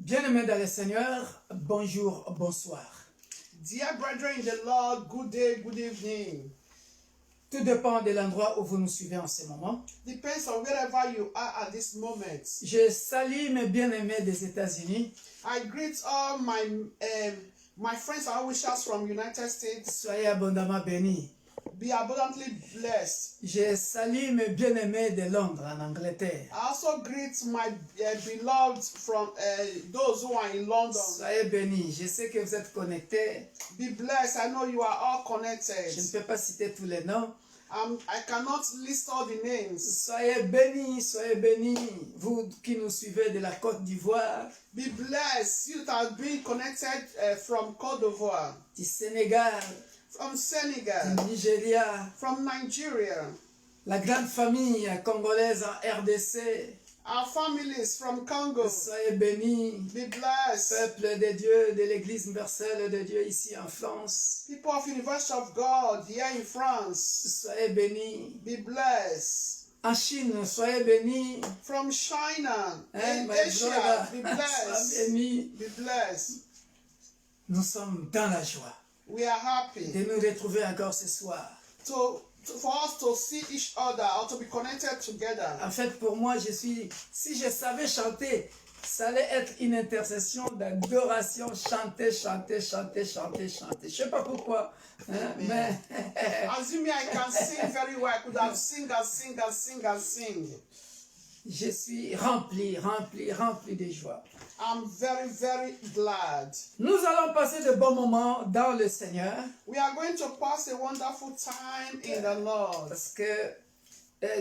Bien-aimés dans le Seigneur, bonjour, bonsoir. Dear brethren in the Lord, good day, good evening. Tout dépend de l'endroit où vous nous suivez en ce moment. Depends on wherever you are at this moment. Je salue mes bien-aimés des États-Unis. I greet all my friends and wishes from United States. Soyez abondamment bénis. Be abundantly blessed. Je salue mes bien-aimés de Londres, en Angleterre. I also greet my beloved from those who are in London. Soyez bénis. Je sais que vous êtes connectés. Be blessed. I know you are all connected. Je ne peux pas citer tous les noms. I cannot list all the names. Soyez bénis, vous qui nous suivez de la Côte d'Ivoire, Be blessed. You that have been connected from Côte d'Ivoire, du Sénégal, from Senegal, du Nigeria, from Nigeria, la grande famille congolaise en RDC. our families from Congo. Soyez bénis, Be blessed. peuple de Dieu, de l'Église universelle de Dieu ici en France. People of University of God here in France. Soyez bénis. Be blessed. En Chine, soyez bénis. From China, in My Asia, brother, be soyez blessed. bénis. Be blessed. Nous sommes dans la joie We are happy de nous retrouver encore ce soir. for us to see each other or to be connected together. En fait, pour moi, si je savais chanter, ça allait être une intercession d'adoration, chanter. Je ne sais pas pourquoi, hein, mais Assuming I can sing very well, I could have sing. je suis rempli de joie. I'm very, very glad. Nous allons passer de bons moments dans le Seigneur We are going to pass a wonderful time in the Lord parce que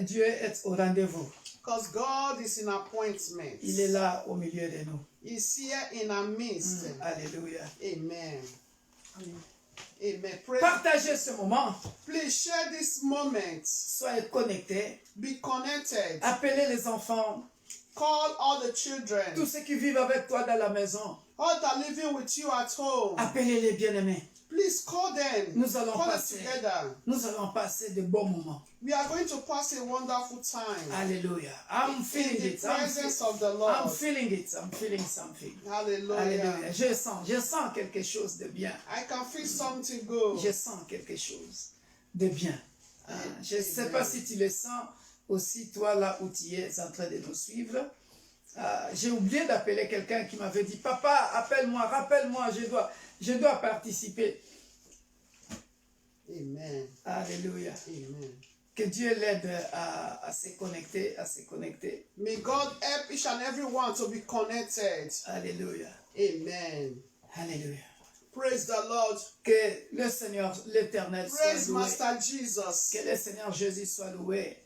Dieu est au rendez-vous. because God is in appointment. Il est là au milieu de nous. He's here in our midst. Alléluia. Amen. Amen. Pray. Partagez ce moment. Please share this moment. Soyez connectés. Be connected. Appelez les enfants. Call all the children. Tous ceux qui vivent avec toi dans la maison. All that are living with you at home. Appelez-les bien-aimés. Please call them. Nous allons Call them passer. together. Nous allons passer de bons moments. We are going to pass a wonderful time. Alléluia. I'm In feeling the it. presence of the I'm Lord. feeling it. I'm feeling something. Hallelujah. Alléluia. Je sens quelque chose de bien. I can feel something good. Je sens quelque chose de bien. Je ne sais pas si tu le sens aussi, toi, là où tu es en train de nous suivre. J'ai oublié d'appeler quelqu'un qui m'avait dit, papa, appelle-moi, rappelle-moi, je dois participer. Amen. Alléluia. Amen. Que Dieu l'aide à se connecter. May God help each and every one to be connected. Alléluia. Amen. Alléluia. Praise the Lord. Que le Seigneur, l'Éternel, soit Praise loué. Master Jesus. Que le Seigneur Jésus soit loué.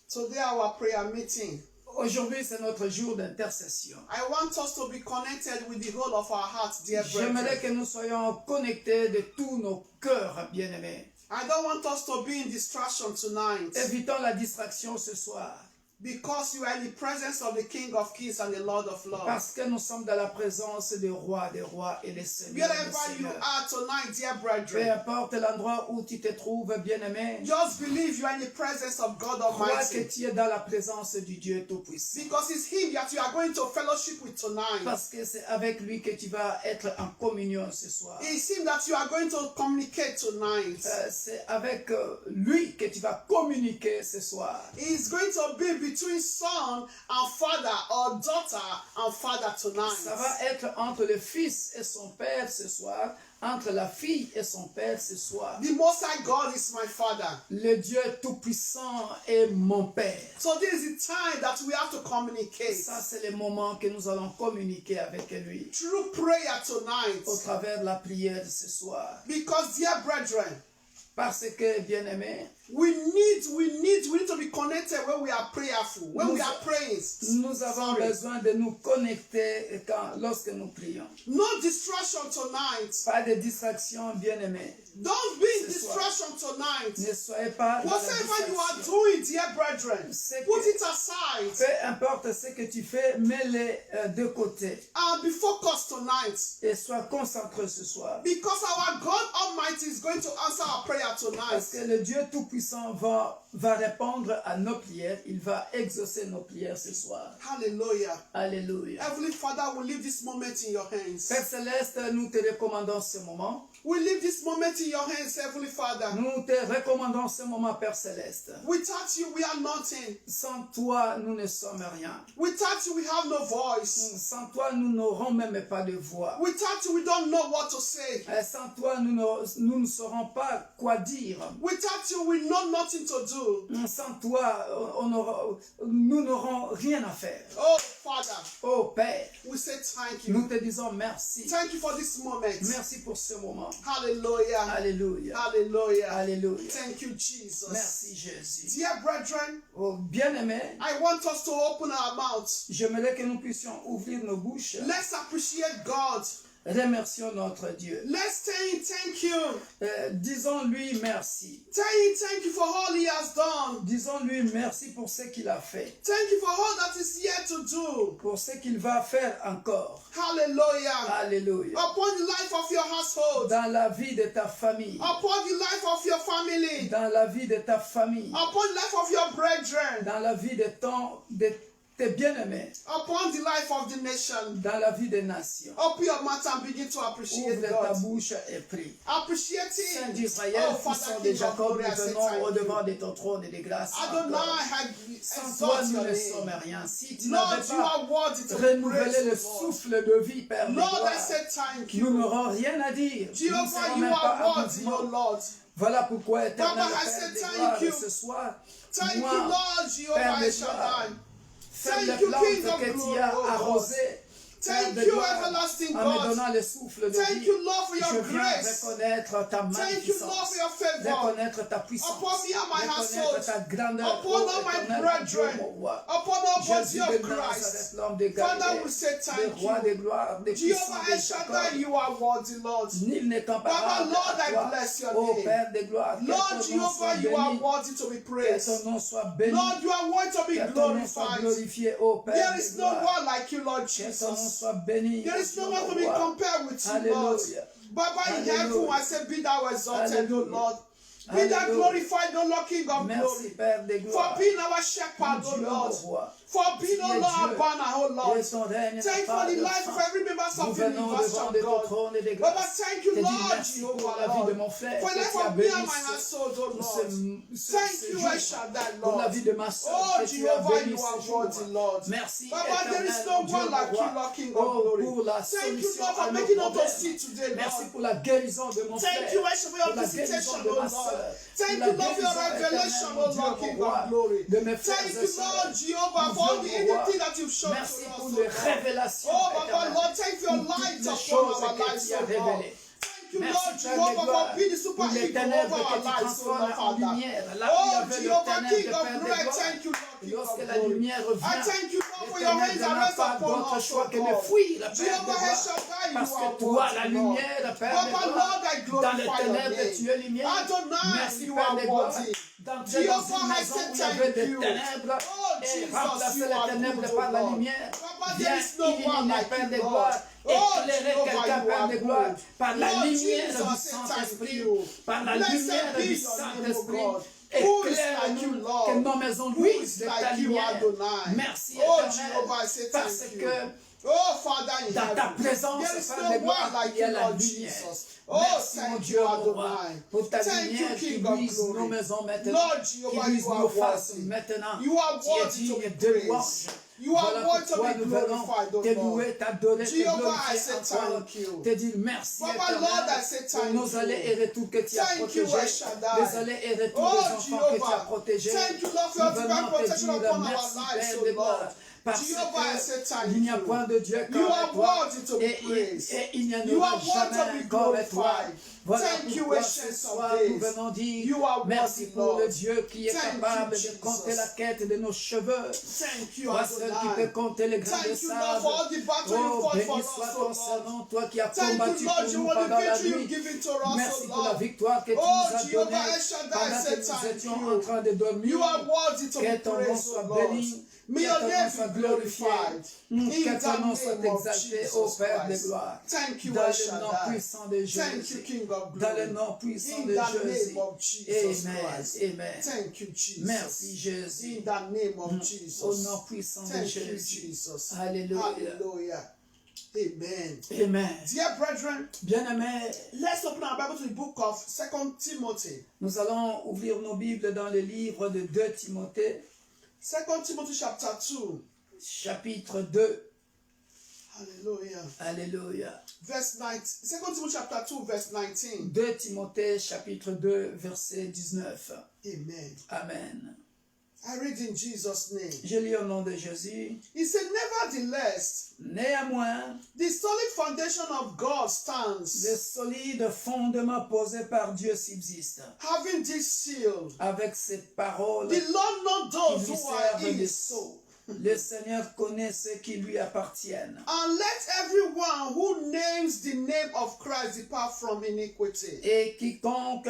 Today our prayer meeting. Aujourd'hui, c'est notre jour d'intercession. I want us to be connected with the whole of our hearts, dear J'aimerais brethren. que nous soyons connectés de tous nos cœurs, bien-aimés. I don't want us to be in distraction tonight Évitons la distraction ce soir. because you are in the presence of the King of Kings and the Lord of Lords. Parce que nous sommes dans la présence des rois et des seigneurs. Wherever you are tonight, dear Peu brethren, importe l'endroit où tu te trouves, bien-aimé, just believe you are in the presence of God crois que Almighty. tu es dans la présence du Dieu Tout-Puissant. Because it's Him that you are going to fellowship with tonight. Parce que c'est avec lui que tu vas être en communion ce soir. It's Him that you are going to communicate tonight. C'est avec lui que tu vas communiquer ce soir. It's going to be between son and father or daughter and father tonight. Ça va être entre le fils et son père ce soir, entre la fille et son père ce soir. The Most High God is my father. Le Dieu Tout-Puissant est mon père. So this is the time that we have to communicate. Ça, c'est le moment que nous allons communiquer avec lui Through prayer tonight. au travers de la prière de ce soir. Because, dear brethren, Parce que, bien-aimé, we need to be connected when we are prayerful, when we are praying. nous avons besoin de nous connecter lorsque nous prions. No distraction tonight. Pas de distraction, bien-aimé. Don't be in distraction tonight. Ne soyez pas dans la Whatever you are distraction. doing, dear brethren, C'est put que- it aside Peu importe ce que tu fais, mets-les de côté and be focused tonight. et sois concentré ce soir. Because our God Almighty is going to answer our prayer Parce tonight. que le Dieu Tout-Puissant Tout-Puissant va répondre à nos prières. Il va exaucer nos prières ce soir. Hallelujah. Alléluia. Heavenly Father, we leave this moment in your hands. Père Céleste, nous te recommandons ce moment. We leave this moment in your hands, Heavenly Father. Nous te recommandons ce moment, Père Céleste. Without you, we are nothing. Sans toi, nous ne sommes rien. Without you, we have no voice. Sans toi, nous n'aurons même pas de voix. Without you, we don't know what to say. Sans toi, nous ne saurons pas quoi dire. Without you, we know nothing to do. Sans toi, nous n'aurons rien à faire. Oh, Father. Oh, Père. We say thank you. Nous te disons merci. Thank you for this moment. Merci pour ce moment. Hallelujah. Alléluia. Hallelujah. Alléluia. Thank you, Jesus. Merci, Jésus. Dear brethren, Oh, bien-aimés, I want us to open our mouths. j'aimerais que nous puissions ouvrir nos bouches. Let's appreciate God. Remercions notre Dieu. Let's tell him thank you. Disons-lui merci. Tell him thank you for all he has done. Disons-lui merci pour ce qu'il a fait. Thank you for all that is yet to do. Pour ce qu'il va faire encore. Hallelujah. Alléluia. Upon the life of your household. Dans la vie de ta famille. Upon the life of your family. Dans la vie de ta famille. Upon the life of your brethren. Dans la vie de tes bien-aimés. Upon the life of the nation. Dans la vie des nations. Open your mouth and begin to appreciate Ouvre ta God. bouche et prie. Appreciate Saint him. d'Israël, Oh, fils Father, de King of Jacob, glory, I nous say venons thank au you. devant de ton trône et de grâce. Adonai, encore. I Sans toi, exalt nous your ne name. sommes rien. Si tu Lord, n'avais you pas are worthy to be renouvelé le praised, Lord. souffle de vie, Père de Lord, I gloire, say thank nous you. n'aurons rien à dire. Nous ne Jehovah, serons you même pas are à worthy, mouvement. O Lord. Voilà pourquoi, éternel Baba, I Père say de thank gloire, you. ce soir, Thank you, moi, Lord, Jehovah Père de El Shaddai. fais Thank les you, plantes King of que tu glory, as O Lord. arrosées, Père Thank de you, gloire, everlasting en me God. donnant le souffle de Thank vie. you, Lord, for your Je viens grace. reconnaître ta Thank you, Lord, magnificence, for your favor. reconnaître ta puissance, Upon me and my reconnaître household. ta grandeur, Upon ô all my éternel Dieu, brethren. mon roi. Upon all body Jésus of de Christ. Nazareth, l'homme de Father, Galilée, we say le thank roi you. de gloire, des puissants Jehovah de El Shaddai, Jacob. you are worthy, Lord. Nul n'est Baba, comparable Lord, à I toi, bless your ô name. Père de gloire. Que Lord ton nom Jehovah, soit you are béni, worthy to be que praised. ton nom soit béni, Lord, you are worthy to be que ton nom soit glorified. glorifié, ô Père There de is no gloire. one like you, Lord Que ton nom Jesus. soit béni, There is ô no Dieu, one to mon be roi. compared with you, Lord. Alléluia. Baba in Hallelujah. heaven, I say, be thou exalted, O Hallelujah. Lord. Be thou Hallelujah. glorified, O Lord, King of Merci, glory. Père de For gloire. being our shepherd, Dieu, O mon Lord. roi. For being, O Tu es Lord, our Dieu. banner, O Lord. Et son règne n'a Thank you pas for the de life fin. of every member Nous of the venons universe devant of de ton God. trône et de Baba, grâce. thank you, Te dis Lord, merci pour Jehovah, la vie de Lord. mon frère. For the Que life tu as of me béni and my household, O pour Lord. ce Thank you, jour, El Shaddai, pour la Lord. vie de ma soeur. Oh, Que tu as Jehovah, béni you are ce jour. worthy, Lord. Merci, Baba, there is éternel, no Dieu, one mon like you, roi. Lord, King of Oh, glory. pour la Thank you, solution Lord, à for nos making us to problèmes. see today, Merci Lord. pour la guérison de mon frère. Thank you, Aisha, for your Pour la visitation, guérison de oh ma Lord. soeur. Thank Pour you, la Lord, for your guérison revelation, éternelle, oh Dieu, Lord, mon King roi, of glory. de mes frères Thank et you, sœurs. Lord, Jehovah, Mon for all Dieu, the mon roi. anything that you've shown to Merci us, pour oh les Lord. révélations Oh, Baba, éternelles. Lord, thank you for your Pour light toutes les upon choses our que lives, tu as oh Lord. révélées. Thank you, Merci, Lord, Père de Jehovah, gloire, for being the pour super les hero ténèbres over our que tu lives, oh transformes Lord, en Father. lumière. Là où il y Oh, avait le Jehovah, ténèbre, King of Père de glory, gloire. thank you, Lord, Et King lorsque of la glory. lumière I revient, thank you, Lord, les for your hands ténèbres are n'ont rest pas upon d'autre us, choix oh que de God. fuir, Père de Jehovah, El gloire. Shaddai, Parce you are que toi, la worthy, Lord. lumière, Père de Papa, gloire, Lord, I dans les glorify your ténèbres, name. tu es lumière. Adonai, Merci, you Père are de gloire, worthy. d'entrer dans Jehovah, une I maison say où il y avait thank des you. ténèbres Oh, et Jesus, remplacer you les are ténèbres good, par oh la Lord. lumière. Papa, Viens there is no one illuminer, like Père you, de Lord. gloire, Oh, éclairer Jehovah, quelqu'un, you Père are de gloire, good. par la Lord lumière Jesus, du I say thank Saint-Esprit, you. par la Blessed lumière be du your name, O Saint-Esprit. God. Who is like you, Éclaire-nous, Lord? que nos maisons Who luisent is de ta like you, lumière. Adonai? Merci, Oh, éternel, Jehovah, I say parce thank you. que Oh, Father in dans ta heaven, présence, there is Père no de gloire, one like il y a you, la Lord lumière. Jesus. Oh, Merci, mon thank Dieu, you, mon roi, Adonai. pour ta Thank you, lumière qui King of luise nos glory. maisons maintenant, Lord qui Jehovah, luise you are nos faces worthy. maintenant. You are Tu es worthy to digne be de praised. louange. You are Voilà worthy to pourquoi be nous venons glorified, O te Lord. louer, t'adorer, te Jehovah, I glorifier say encore, thank you. te dire merci, Papa, éternel, Lord, I say pour thank nos you. allées et retours que tu as Thank you, protégés, El Shaddai. les allées et retours Oh, des enfants que tu as Jehovah. protégés. Thank you, Lord, for Nous your divine venons te protection dire upon our merci, lives, Père O de Lord. gloire, parce Jehovah, I say thank qu'il n'y a you. point de Dieu You comme are toi, worthy to be praised. et il n'y en You aura are worthy jamais to be comme toi. glorified. Voilà Thank you, pourquoi Ancient ce of soir nous Days. venons dire You are merci worthy, pour Lord. le Dieu qui est Thank capable you, de compter Jesus. la quête de nos cheveux. Thank you, Toi seul qui peux Adonai. compter les grains de Thank you, Lord, sable. for all the battle you Oh, fought for béni us, soit O ton Lord. Seigneur, toi qui as Thank combattu you, Lord, pour you nous want the pendant la victory nuit. you've given to us, Merci O pour la Lord. victoire que tu Oh, nous as Jehovah donnée El Shaddai, pendant say que nous thank étions you. en train de dormir. You are worthy to Que be ton nom praised, soit O Lord. béni. May Que your ton nom name soit be glorifié. glorified. In Que ton nom the soit name of exalté, ô Jesus Père de Christ. gloire. Thank you, Dans El le nom Shaddai. puissant de Thank you, Jésus. King of Dans le Glory. nom puissant In de the Jésus. name of Jesus Amen. Christ. Amen. Thank you, Jesus. Merci Jésus. In the name of Au Jesus. nom puissant de Thank you, Jésus. Jesus. Alléluia. Hallelujah. Amen. Amen. Dear brethren, Bien-aimés, let's open our Bible to the book of 2 Timothy. nous allons ouvrir nos Bibles dans le livre de 2 Timothée, 2 Timothy chapter 2. chapitre 2. Hallelujah. Alléluia. Verse 19. 2 Timothy chapter 2, verse 19. 2 Timothée, chapitre 2, verset 19. Amen. Amen. I read in Jesus' name. Je lis au nom de Jésus. He said, nevertheless, Néanmoins, the solid foundation of God le stands, solide fondement posé par Dieu subsiste, having this seal. avec ces paroles The Lord knows qui those lui who are servent de his. sceau. Le Seigneur connaît ceux qui lui appartiennent. And let everyone who names the name of Christ depart from iniquity. Et quiconque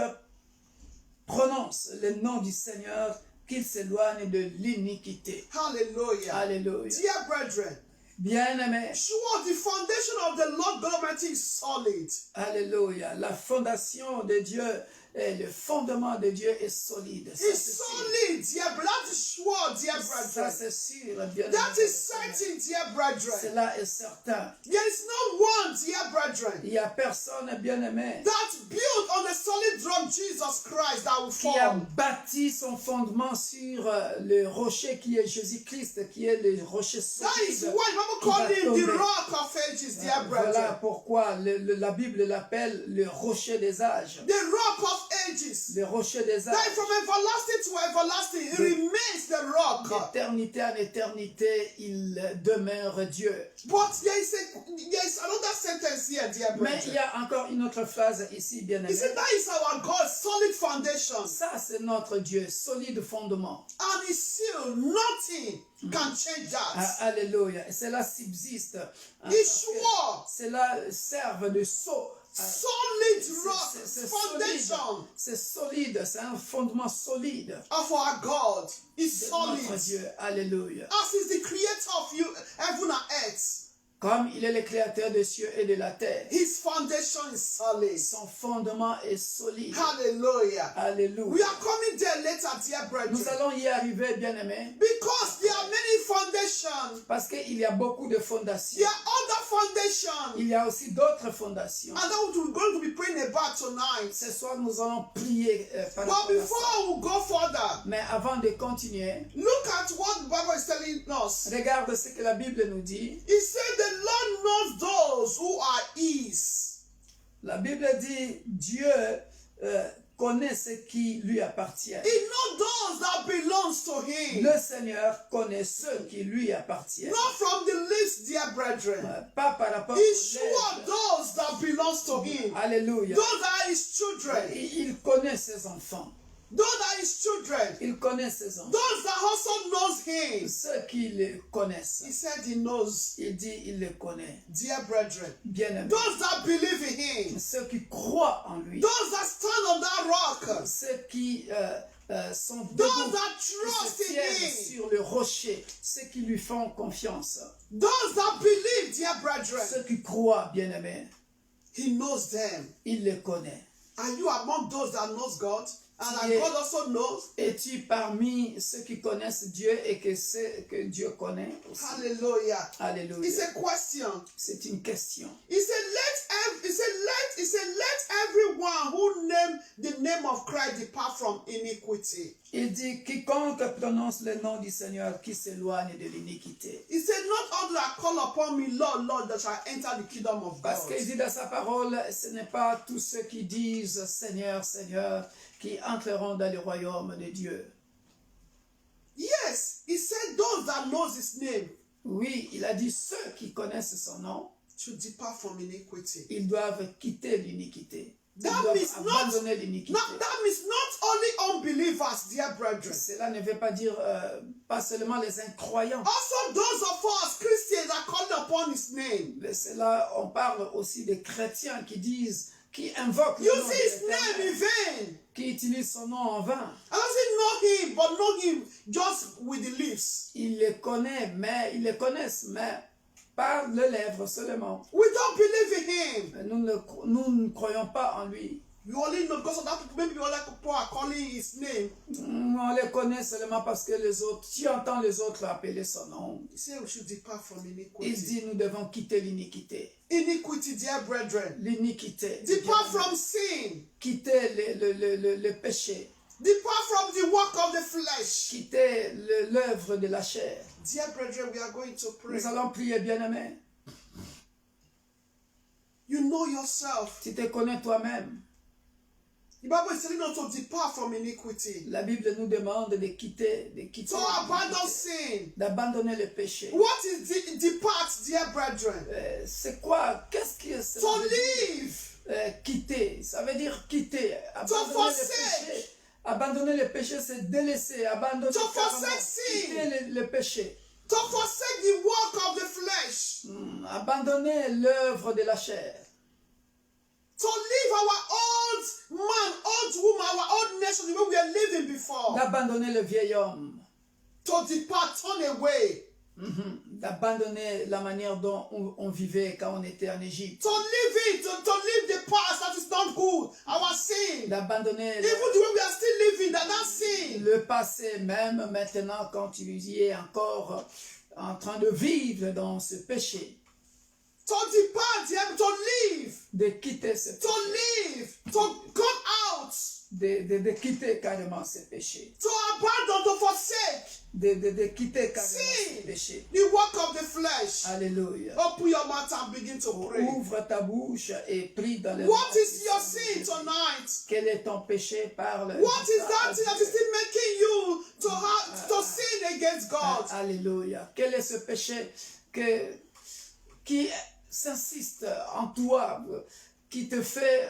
prononce le nom du Seigneur, qu'il s'éloigne de l'iniquité. Hallelujah. Alléluia. Dear brethren, Bien-aimés, sure, the foundation of the Lord God Almighty is solid. alléluia. La fondation de Dieu et le fondement de Dieu est solide. Ça, It's c'est sûr. solid, dear brethren. That is sure, dear Ça, brethren. c'est sûr, bien-aimés. That is certain, dear brethren. Cela est certain. There is no one, dear brethren, Il n'y a personne, bien-aimé, that built on the solid rock Jesus Christ that will qui a fall. bâti son fondement sur le rocher qui est Jésus-Christ, qui est le rocher That is solide. why Bible called him the rock of ages, dear Voilà brethren. pourquoi la Bible l'appelle le rocher des âges. The rock of ages. Le rocher des That âges. from everlasting to everlasting, it remains the rock. D'éternité en éternité, il demeure Dieu. But there is another sentence here, dear Mais il y brethren. a encore une autre phrase ici, bien He aimé. said that is our God, solid foundation. Ça, c'est notre Dieu, solide fondement. And his seal, nothing can change Ah, that. alléluia. Et cela subsiste. Hein, He parce que swore. cela serve de sceau. Solid rock, C'est foundation solide. C'est solide. C'est un fondement solide. of our God is de notre solid. Dieu. Alléluia. As is the creator of you, heaven and earth. Comme il est le créateur des cieux et de la terre, His foundation is solid. son fondement est solide. Hallelujah. We Alléluia. are coming there later, dear Nous brethren. allons y arriver, bien-aimés, Because there are many foundations. parce qu'il y a beaucoup de fondations. There are other foundations. Il y a aussi d'autres fondations. And that we're going to be praying about tonight. Ce soir, nous allons prier par But rapport à ça. before we go further, Mais avant de continuer, look at what the Bible is telling us. regarde ce que la Bible nous dit. It said the Lord knows those who are his. La Bible dit, Dieu connaît ce qui lui appartient. He knows those that belongs to him. Le Seigneur connaît ceux qui lui appartiennent. Not from the lips, dear brethren. Pas par rapport He aux sure lèvres. those that belongs to him. Alléluia. Those are his children. Il connaît ses enfants. Those are his children. Il connaît ses enfants. Those that also knows him. Ceux qui le connaissent. He said he knows. Il dit, il le connaît. Dear brethren. Bien-aimé. Those that believe in him. Ceux qui croient en lui. Those that stand on that rock. Ceux qui sont Those debout, that qui trust se in tiennent him. sur le rocher. Ceux qui lui font confiance. Those that believe, dear brethren. Ceux qui croient, bien-aimé. He knows them. Il les connaît. Are you among those that knows God? And that Yeah. God also knows? Es-tu parmi ceux qui connaissent Dieu et que Dieu connaît aussi? Hallelujah. It's Alléluia. a question. C'est une question. He said, let everyone who name the name of Christ depart from iniquity. Il dit, quiconque prononce le nom du Seigneur qui s'éloigne de l'iniquité. He said, not all that call upon me, Lord, Lord, that shall enter the kingdom of Parce God. qu'il dit dans sa parole, ce n'est pas tous ceux qui disent Seigneur, Seigneur, qui entreront dans le royaume de Dieu. Yes, he said those that knows his name Oui, il a dit ceux qui connaissent son nom, should depart from iniquity. ils doivent quitter l'iniquité. Ils That doivent means not, abandonner l'iniquité. that means not only unbelievers, dear brethren. Cela ne veut pas dire pas seulement les incroyants. Also those of us Christians that call upon his name. Mais cela, on parle aussi des chrétiens qui disent qui invoque le You nom see de his name l'Éternel, in vain. qui utilise son nom en vain. I doesn't know him, but know him just with the lips. Ils les connaissent, mais par les lèvres seulement. We don't believe in him. Nous ne croyons pas en lui. We only know because of that. Maybe other people are calling his name. On les connaît seulement parce que les autres, tu entends les autres appeler son nom. He said we should depart from Il iniquity. dit nous devons quitter l'iniquité. Iniquity, dear brethren. L'iniquité. Depart from sin. Quitter le péché. Depart from the work of the flesh. Quitter l'œuvre de la chair. Dear brethren, we are going to pray. Nous allons prier, bien-aimé. You know yourself. Tu te connais toi-même. The Bible is telling us to depart from iniquity. La Bible nous demande de quitter To abandon sin. d'abandonner le péché. What is depart, dear brethren? C'est quoi? Qu'est-ce qui est To leave. quitter? Ça veut dire quitter. Abandonner forsake. le péché. Abandonner le péché, c'est délaisser. Abandonner To carrément. forsake sin. Quitter le péché. To forsake the work of the flesh. Abandonner l'œuvre de la chair. To leave our old man, old woman, our old nation, the way we are living before. D'abandonner le vieil homme. To depart, turn away. D'abandonner la manière dont on vivait quand on était en Égypte. To leave it, to leave the past that is not good, our sin. D'abandonner Even the way we are still living, that sin. le passé, même maintenant quand tu y es encore en train de vivre dans ce péché. To depart, to leave. De quitter ce To péché. leave, to come out. De quitter carrément ce péché. To abandon, to forsake. De quitter carrément Sin. ce péché. The work of the flesh. Alléluia. Open your mouth and begin to pray. Ouvre ta bouche et prie dans le nom What is puissant your de sin Jésus. tonight? Quel est ton péché? Parle. What is that à thing that Dieu. is still making you to sin against God? Alléluia. Quel est ce péché qui s'insiste en toi, qui te fait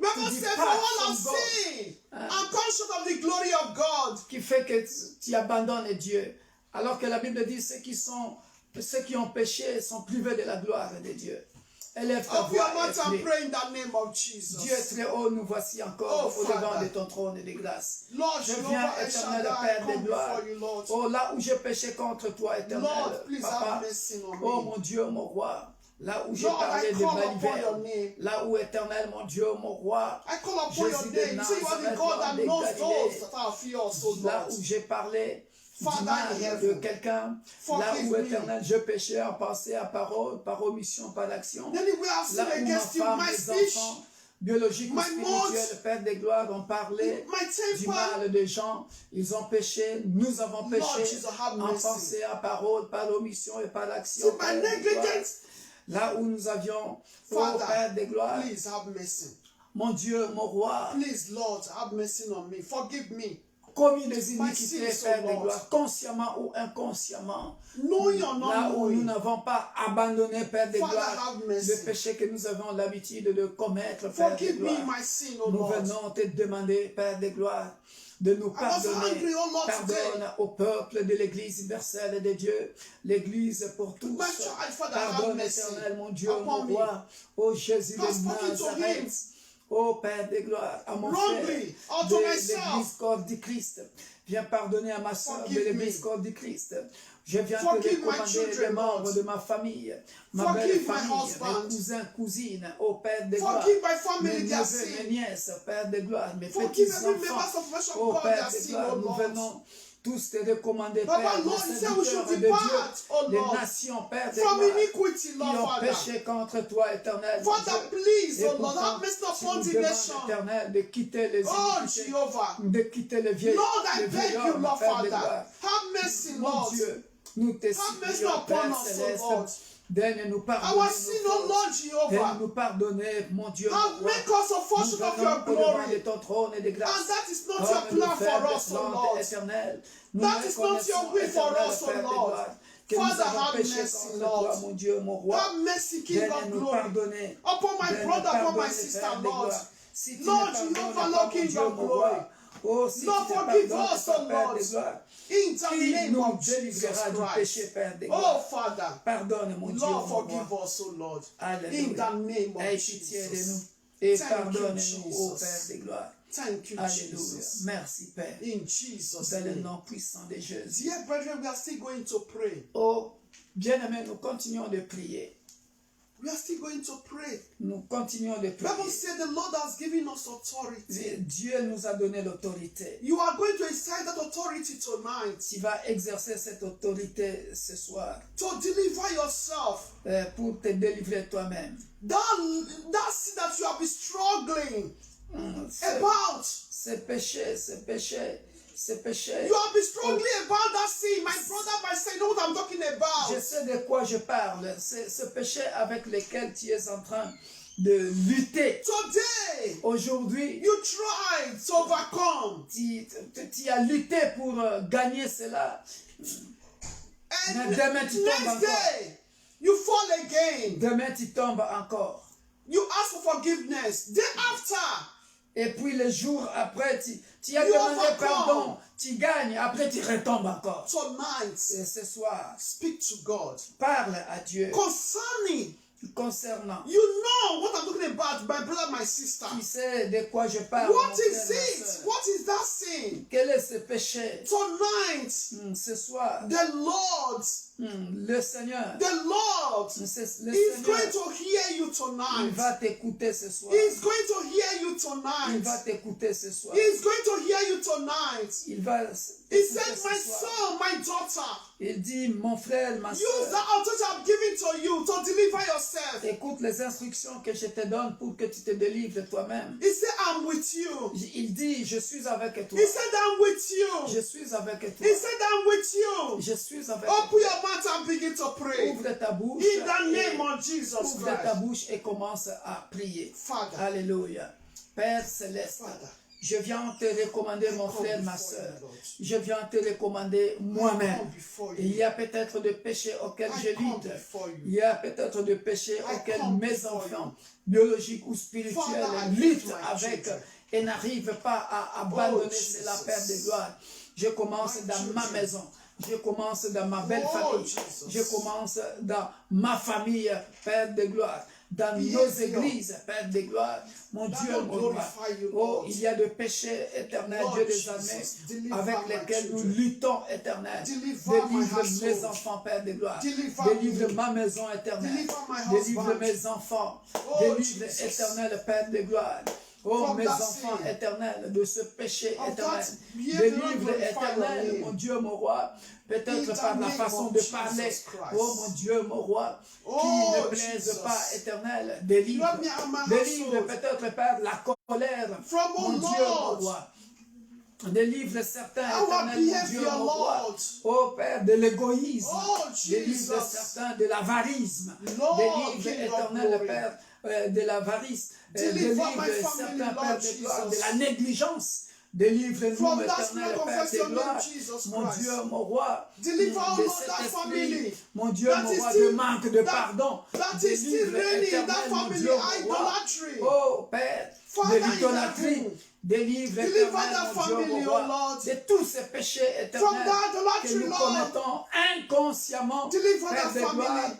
Bible says, for all of sin, I'm conscious of the glory of God. qui fait que tu abandonnes Dieu. Alors que la Bible dit ceux qui ont péché sont privés de la gloire de Dieu. Élève ta Open your voix et mouth and prie. pray in the name of Jesus. Dieu est très haut, nous voici encore Oh, au-devant Father. de ton trône de grâce. Lord, Je Jehovah viens, El éternel Shaddai, Père des come gloires. before you, Lord. Oh, là où j'ai péché contre toi, éternel Lord, please Papa. have mercy on Oh, me. mon Dieu, mon roi. Là où j'ai Lord, parlé I de call upon Maliverne. your name. Là où, éternel, mon Dieu, mon roi. I call upon your Jésus de name. You say you are the Nazareth, God that Lord knows de those Galilée. that are fears, oh Là Lord. où j'ai parlé Father du mal in de heaven, quelqu'un. Là forgive où, me. éternel, je péchais en pensée, à parole, par omission, par action. Then we have Là sinned où ma against you, femme, my mes speech, enfants, biologiques ou my spirituels, mouth, Père des gloires, ont parlé my du temper. mal des gens. Ils ont péché, nous avons Lord péché Jesus, have en mercy. pensée, à parole, par omission et par action. See my Père des gloires. negligence. Là où nous avions, ô Father, Père des gloires, please have mercy. mon Dieu, mon roi, Please, Lord, have mercy on me. Forgive me. commis des My iniquités, sins, Père O des Lord. gloires, consciemment ou inconsciemment. Knowing or Là not où nous knowing. n'avons pas abandonné, Père des Father, gloires, have mercy. le péché que nous avons l'habitude de commettre, Père des Forgive me gloires. my sin, O Nous Lord. venons te demander, Père des gloires, de nous I was pardonner. hungry, oh Lord, Pardonne today. au peuple de l'Église universelle de Dieu, l'Église pour tous. My child, Father, have Pardonne, mercy éternel, mon Dieu, upon mon me. roi, ô Jésus I've de spoken to him. Nazareth. Ô Père des gloires, à mon Wrongly, frère or to de myself. l'Église corps du Christ. Viens pardonner à ma soeur de Forgive l'Église me. corps du Christ. Je viens te Forgive my recommander children, les membres Lord. de ma famille, ma Forgive belle my famille, husband. mes cousins, cousines, ô Père des gloires, Forgive my mes family their neveux, mes sin. nièces, Père des gloires, mes Forgive every member petits-enfants, of Worship ô God Père their des sin, gloires, O nous Lord. venons tous te recommander, Papa, Père, Lord, les you said we should serviteurs de Dieu, depart, oh les Lord, nations, Père des from gloires, iniquity, qui Lord, ont Father. péché contre toi, éternel. mon Father, Dieu. please, Et oh Lord, pourtant, have mercy tu upon nous the demandes, nation. éternel, de quitter les Oh, iniquités, Jehovah. de quitter le vieil, Lord, I le beg vieil you, homme, Lord, Père des Father. gloires. Have mercy, Mon Lord. Dieu, nous te Have mercy supplions, upon Père us, O céleste, Lord. daigne-nous pardonner Our sin, oh Lord Jehovah. daigne-nous pardonner, mon Dieu, Have mon roi. make us a Nous portion of your venons au-devant de glory. ton trône et de grâce. And that is not Comme your nous plan faire for us, des oh plantes Lord. éternelles. Nous That is not your reconnaissons, will for éternel us, oh Père des Lord. gloires, que Father, nous avons have péché mercy, contre Lord. toi, mon Dieu, mon roi. Have mercy, King of Daigne-nous glory. pardonner. Upon my Daigne-nous brother, upon my pardonner, sister, Père des Lord. gloires. Si tu Lord, ne you pardonnes know, pas, Lord, mon King Dieu, of mon glory. roi, Oh, si Lord, tu te forgive pardonnes, us, toi, oh Père Lord. de gloire, In the qui name nous of Jesus délivrera du Christ. péché, Père de Oh, gloire. Father. Pardonne, mon Dieu, Lord, mon forgive roi. us, oh Lord. In Alléluia. the name of Aie pitié de nous Jesus. et Thank you, pardonne-nous, ô Jesus. Père de gloire. Thank you, Alléluia. Jesus. Merci, Père. In Jesus' Dans le name. nom puissant de Jésus. Dear brethren, we are still going to pray. Oh, bien-aimés, nous continuons de prier. We are still going to pray. Nous continuons de The Bible prier. said the Lord has given us authority. Dieu nous a donné l'autorité. You are going to exercise that authority tonight Tu vas exercer cette autorité ce soir to deliver yourself. pour te délivrer toi-même. That sin that you have been struggling about. Ce péché, ce péché. You have been struggling about that sin. My brother, my sister, you know what I'm talking about. Je sais de quoi je parle. C'est ce péché avec lequel tu es en train de lutter. Today, Aujourd'hui, you tried to overcome. tu as lutté pour gagner cela. And Mais demain, tu tombes next encore. day, you fall again. Demain, tu tombes encore. You ask for forgiveness. Day after, Et puis le jour après, tu as You demandé overcome. pardon, tu gagnes, après tu retombes encore. tonight, Et ce soir, speak to God parle à Dieu concerning. concernant. You know what I'm talking about, my brother, my sister. Tu sais de quoi je parle. What mon is frère, ma it? sœur. What is that sin? Quel est ce péché? Tonight, Ce soir, the Lord, le Seigneur, the Lord le is going Seigneur, to hear you il tonight. va t'écouter ce soir. He's going to hear you Il tonight. va t'écouter ce soir. He's going to hear you tonight. Il va He t'écouter said, ce my soir. son, my daughter, Il dit, mon frère, ma use soeur, the authority I've given to you to deliver yourself. écoute les instructions que je te donne pour que tu te délivres toi-même. He said, I'm with you. Il dit, je suis avec toi. He said, I'm with you. Je suis avec toi. He said, I'm with you. Je suis avec Open toi. your mouth and begin to pray. Ouvre ta bouche. In the et- name of Jesus Ouvre ta Christ. bouche et commence à prier. Father, Alléluia. Père céleste, Father, je viens te recommander mon come frère, ma before soeur. you, Lord. Je viens te recommander Come moi-même. before Il you. y a peut-être des péchés auxquels je I come lutte. before Il you. y a peut-être des péchés I auxquels come mes before enfants, biologiques ou spirituels, Father, I luttent lift my avec children. et n'arrivent pas à abandonner Jesus. cela, Père de gloire. Je commence My dans ma children. maison. Je commence dans ma belle Oh, famille. Jesus. Je commence dans ma famille, Père de gloire. Dans Yes, nos Lord. églises, Père de gloire. Mon That Dieu, will mon roi. glorify you, Oh, Lord. il y a des péchés éternels, Lord Dieu des Jesus, armées, deliver avec my lesquels nous children. luttons, éternel. Deliver my Délivre household. mes enfants, Père de gloire. Deliver Délivre me. ma maison éternelle. Deliver my Délivre husband. mes enfants. Oh, Délivre, Jesus. éternel Père de gloire. Oh, From mes that enfants sin. éternels, de ce péché Of éternel. that behavior Délivre, glorify éternel, your name. mon Dieu, mon roi. In Peut-être the par la name façon of de Jesus parler. Christ. Oh, mon Dieu, mon roi. Oh, Qui ne plaise Jesus. pas, éternel. Délivre. Love me and my Délivre household. peut-être par la colère. From, oh Mon Dieu, mon Lord. roi. Délivre certains, Our éternel, mon Dieu, behavior, mon roi. Lord. Oh Père, de l'égoïsme. Oh, Délivre Jesus. certains de l'avarisme. Lord, Délivre, King of éternel glory. Père, de l'avarice. Deliver Délivre my family, certains, Lord Père de gloire, de Jesus. la négligence. Délivre-nous, From that éternel spirit of Père confess de your name, gloire. Jesus Mon Christ. Dieu, mon roi. Deliver, oh de Lord, cet that esprit, family. mon Dieu, That mon is roi, still- de manque de that- pardon. That is still Délivre, reigning in éternel, that mon family. Dieu, mon roi. Idolatry. Oh Père, Father de in l'idolâtrie. heaven. Délivre, Deliver éternel, that mon Dieu, family, mon oh roi, Lord. de tous ces péchés From éternels that que idolatry, nous Lord. commettons inconsciemment, Deliver Père that de family. gloire,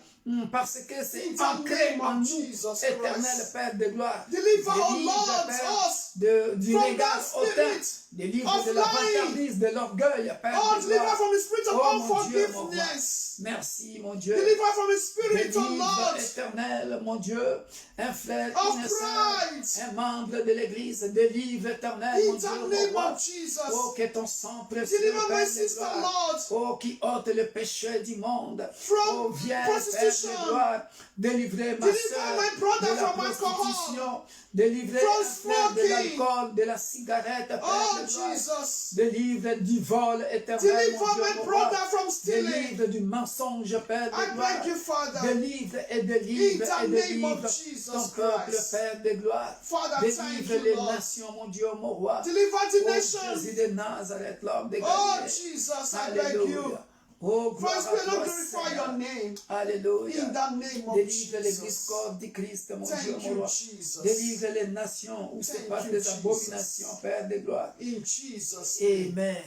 parce que c'est In the ancré name en of nous, Jesus éternel Christ. Père de gloire. Deliver, oh Délivre, Lord, Père, us du from regard that hautain. spirit Délivre of de la lying. vantardise, de l'orgueil, Père Oh, de deliver gloire. from the spirit of Oh, mon Dieu, mon roi. unforgiveness. Merci, mon Dieu. Deliver from the spirit, oh Délivre, Lord, éternel, mon Dieu, un frère, of une sœur, pride. un membre de l'église, délivre, éternel, mon In Dieu, the mon name roi. of Jesus. Oh, que ton sang précieux, Deliver Père my de sister, gloire. Lord, Oh, qui ôte le péché du monde. from Oh, viens, Père prostitution. de gloire, délivrer ma Deliver sœur my brother de la from alcohol. prostitution. Délivrer From un frère de smoking. l'alcool, de la cigarette, Père Oh, de gloire. Jesus. Délivre du vol éternel, Deliver mon Dieu, my mon brother roi. from stealing. Délivre du mensonge, Père I de gloire. beg you, Father. Délivre et In délivre the et name délivre of Jesus ton peuple, Christ. Père de gloire. Father, thank Délivre you, les Lord. nations, mon Dieu, mon roi. Deliver the Oh, nation. Jésus de Nazareth, l'homme de Oh, Galilée. Jesus, I beg you. Alléluia. Oh, gloire First, à we will not toi, glorify your Seigneur. name. Alléluia. In the name of Délivre l'église Jesus. corps du Christ, mon Dieu, Thank mon you, roi. Jesus. Délivre les nations où se Thank passent you, des Jesus. abominations, Père de gloire. In Jesus' name. Amen.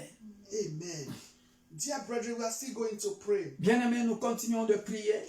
Amen. Dear brethren, we are still going to pray. Bien-aimés, nous continuons de prier.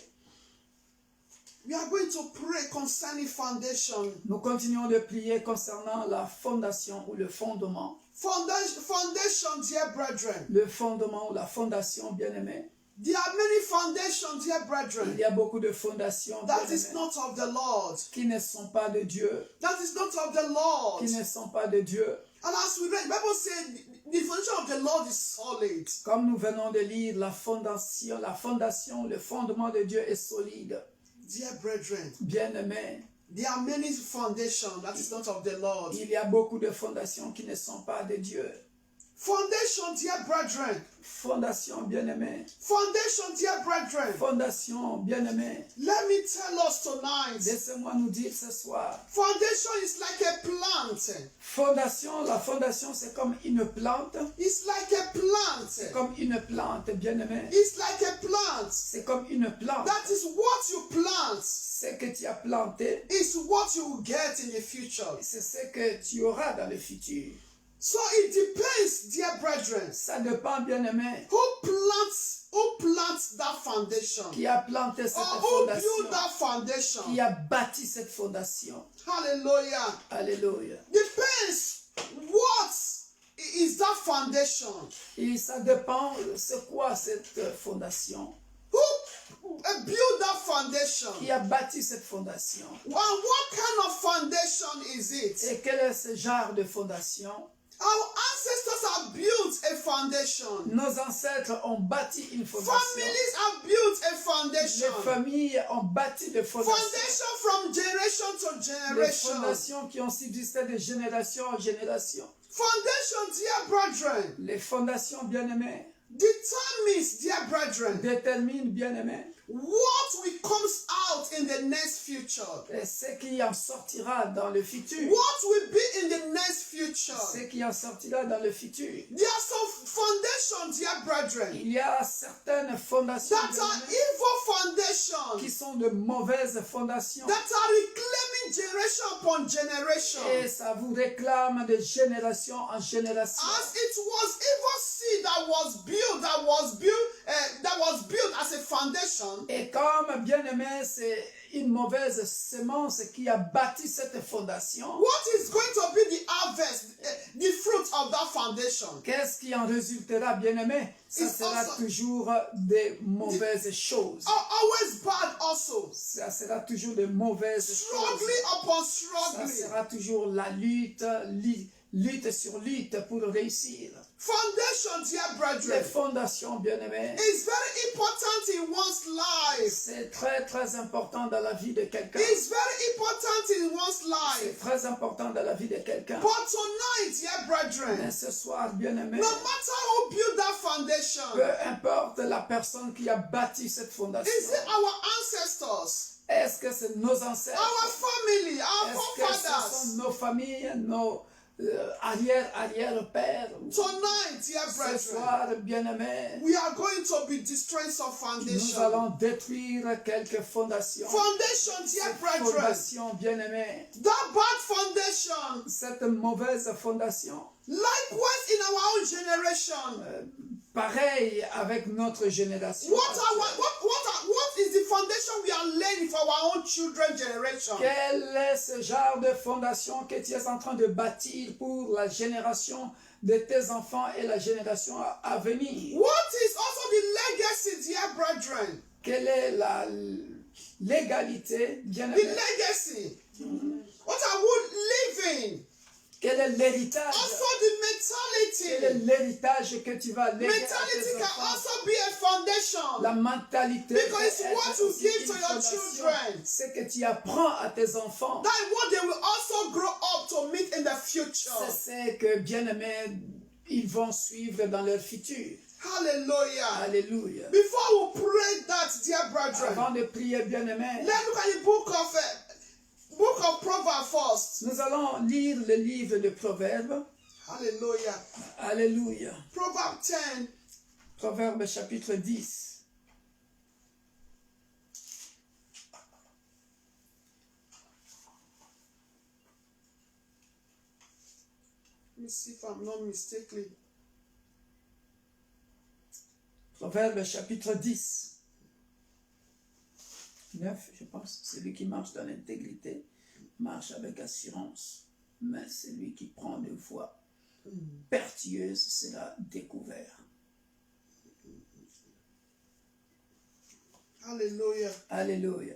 We are going to pray concerning foundation. Nous continuons de prier concernant la fondation ou le fondement. Foundation, dear brethren. Le fondement ou la fondation, bien-aimés. There are many foundations, dear Il brethren, y a beaucoup de fondations, that is bien-aimés, not of the Lord. qui ne sont pas de Dieu. That is not of the Lord. Qui ne sont pas de Dieu. And as we read, the Bible says the foundation of the Lord is solid. Comme nous venons de lire, la fondation, le fondement de Dieu est solide. Dear brethren, Bien-aimés, there are many foundations that is not of the Lord. il y a beaucoup de fondations qui ne sont pas de Dieu. Foundation, dear brethren. Fondation, bien-aimés. Foundation, dear brethren. Fondation, bien-aimés. Let me tell us tonight. Laissez-moi nous dire ce soir. Foundation is like a plant. Fondation, la fondation, c'est comme une plante. It's like a plant. C'est comme une plante, bien-aimé. It's like a plant. C'est comme une plante. That is what you plant. Ce que tu as planté, Is what you will get in the future. c'est ce que tu auras dans le futur. So it depends, dear brethren, Ça dépend, bien-aimé, who plants that foundation, qui a planté cette or who built fondation, that foundation. qui a bâti cette fondation. Hallelujah. Alléluia. Depends what is that foundation. Et ça dépend, c'est quoi cette fondation? Who built that foundation? Qui a bâti cette fondation? And what kind of foundation is it? Et quel est ce genre de fondation? Our ancestors have built a foundation. Nos ancêtres ont bâti une fondation. Families have built a Les foundation. familles ont bâti des fondations. Foundation from generation to Les generation. fondations qui ont subsisté de génération en génération. Foundation, dear brethren, Les fondations, bien-aimées, determines, dear brethren, déterminent, bien-aimés, what will comes out in the next future. ce qui en sortira dans le futur. What will be in the next future. Ce qui en sortira dans le futur. There are some foundations, dear brethren, Il y a certaines fondations, that are bien-aimés, evil foundations, qui sont de mauvaises fondations. that are reclaiming generation upon generation. Et ça vous réclame de génération en génération. As it was evil seed that was built as a foundation. Et comme, bien-aimé, c'est une mauvaise semence qui a bâti cette fondation, What is going to be the harvest, the fruit of that foundation? qu'est-ce qui en résultera, bien-aimé? Ça It's sera also- toujours des mauvaises choses. Always bad also. Ça sera toujours de mauvaises choses. Struggling upon Ça struggling. sera toujours la lutte, lutte sur lutte pour réussir. Foundation, dear Les brethren, fondations, bien-aimées, is very important in one's life. c'est très très important dans la vie de quelqu'un. It's very important in one's C'est life. très important dans la vie de quelqu'un. But tonight, dear Mais brethren, ce soir, bien-aimé, no matter who built that peu foundation, importe la personne qui a bâti cette fondation, is it our ancestors, est-ce que c'est nos ancêtres? our family, our Est-ce que ce sont forefathers? nos familles, nos arrière-pères? Tonight, dear Ce brethren, soir, bien-aimé, we are going to be destroying some nous foundation. allons détruire quelques fondations. Foundation, dear Cette brethren, fondation, bien-aimée, that bad foundation, cette mauvaise fondation, likewise in our own generation. pareil avec notre génération. What is the foundation we are laying for our own children's generation? Quel est ce genre de fondation que tu es en train de bâtir pour la génération de tes enfants et la génération à venir? What is also the legacy, dear brethren? Quelle est la légalité, The bien-aimé? legacy. What are we living? Quel est l'héritage? Also Quel est the mentality. l'héritage que tu vas léguer à Mentality tes can enfants? also be a foundation. La mentalité Because peut it's être what you aussi give une to your fondation. children. Ce que tu apprends à tes enfants, That is what they will also grow up to meet in the future. c'est ce que, bien-aimés, ils vont suivre dans leur futur. Hallelujah. Alléluia. Before we pray that, dear brethren, Avant de prier, bien-aimés, let's look at the book of Proverbs first. nous allons lire le livre de Proverbes. Hallelujah. Alléluia. Proverbs 10, Proverbe chapitre 10. Let me see if I'm not mistaken. Proverbe chapitre 10. 9, je pense. Celui qui marche dans l'intégrité marche avec assurance, mais celui qui prend de voies pertueuses sera découvert. Hallelujah. Alléluia.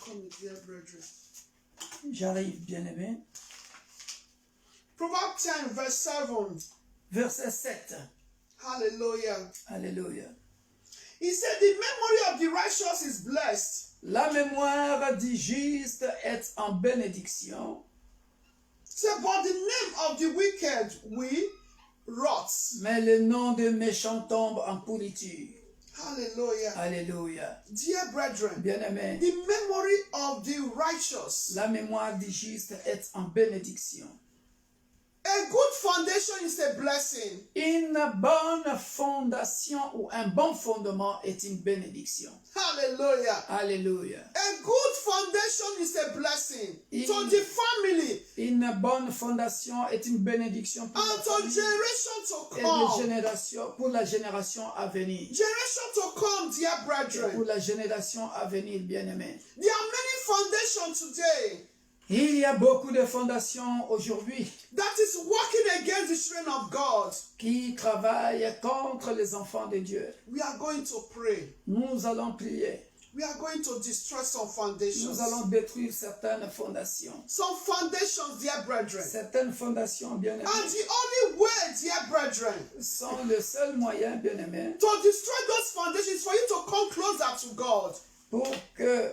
Come, dear brethren. J'arrive, bien-aimé. Proverbs 10, verse 7. Verset 7. Hallelujah. Alléluia. He said, the memory of the righteous is blessed. La mémoire du juste est en bénédiction, Say, but the name of the wicked will rot. mais le nom des méchants tombe en pourriture. Hallelujah. Alléluia. Dear brethren, Bien-aimé, the memory of the righteous. la mémoire du juste est en bénédiction. A good foundation is a blessing. Une bonne fondation ou un bon fondement est une bénédiction. Hallelujah. Alléluia. A good foundation is a blessing In- to the family Une bonne fondation est une bénédiction pour la and to famille generation to et come. pour la génération à venir. Generation to come, dear Pour brethren. la génération à venir, bien-aimé. There are many foundations today Il y a beaucoup de fondations aujourd'hui that is working against the children of God. qui travaillent contre les enfants de Dieu. We are going to pray. Nous allons prier. We are going to destroy some Nous foundations. allons détruire certaines fondations. Some foundations, dear brethren. Certaines fondations, bien-aimées, And the only way, dear brethren, sont le seul moyen, bien-aimé, to destroy those foundations is for you to come closer to God. pour que,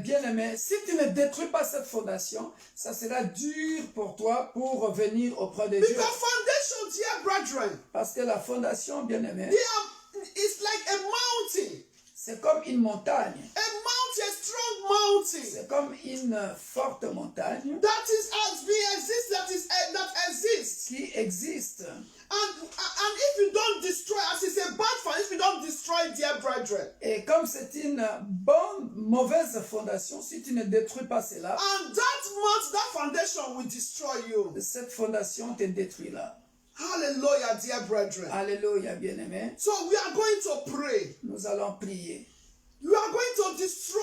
bien-aimé, si tu ne détruis pas cette fondation, ça sera dur pour toi pour revenir auprès de Dieu. Because foundation, dear brethren, Parce que la fondation, bien-aimé, it's like a mountain. c'est comme une montagne. A strong mountain C'est comme une forte montagne that exists. qui existe. And if you don't destroy, as it's a bad foundation, if you don't destroy, dear brethren, Et comme c'est une mauvaise fondation, si tu ne détruis pas cela, and that foundation will destroy you. cette fondation te détruira. Hallelujah, dear brethren. Alléluia, bien-aimé. So we are going to pray. Nous allons prier. You are going to destroy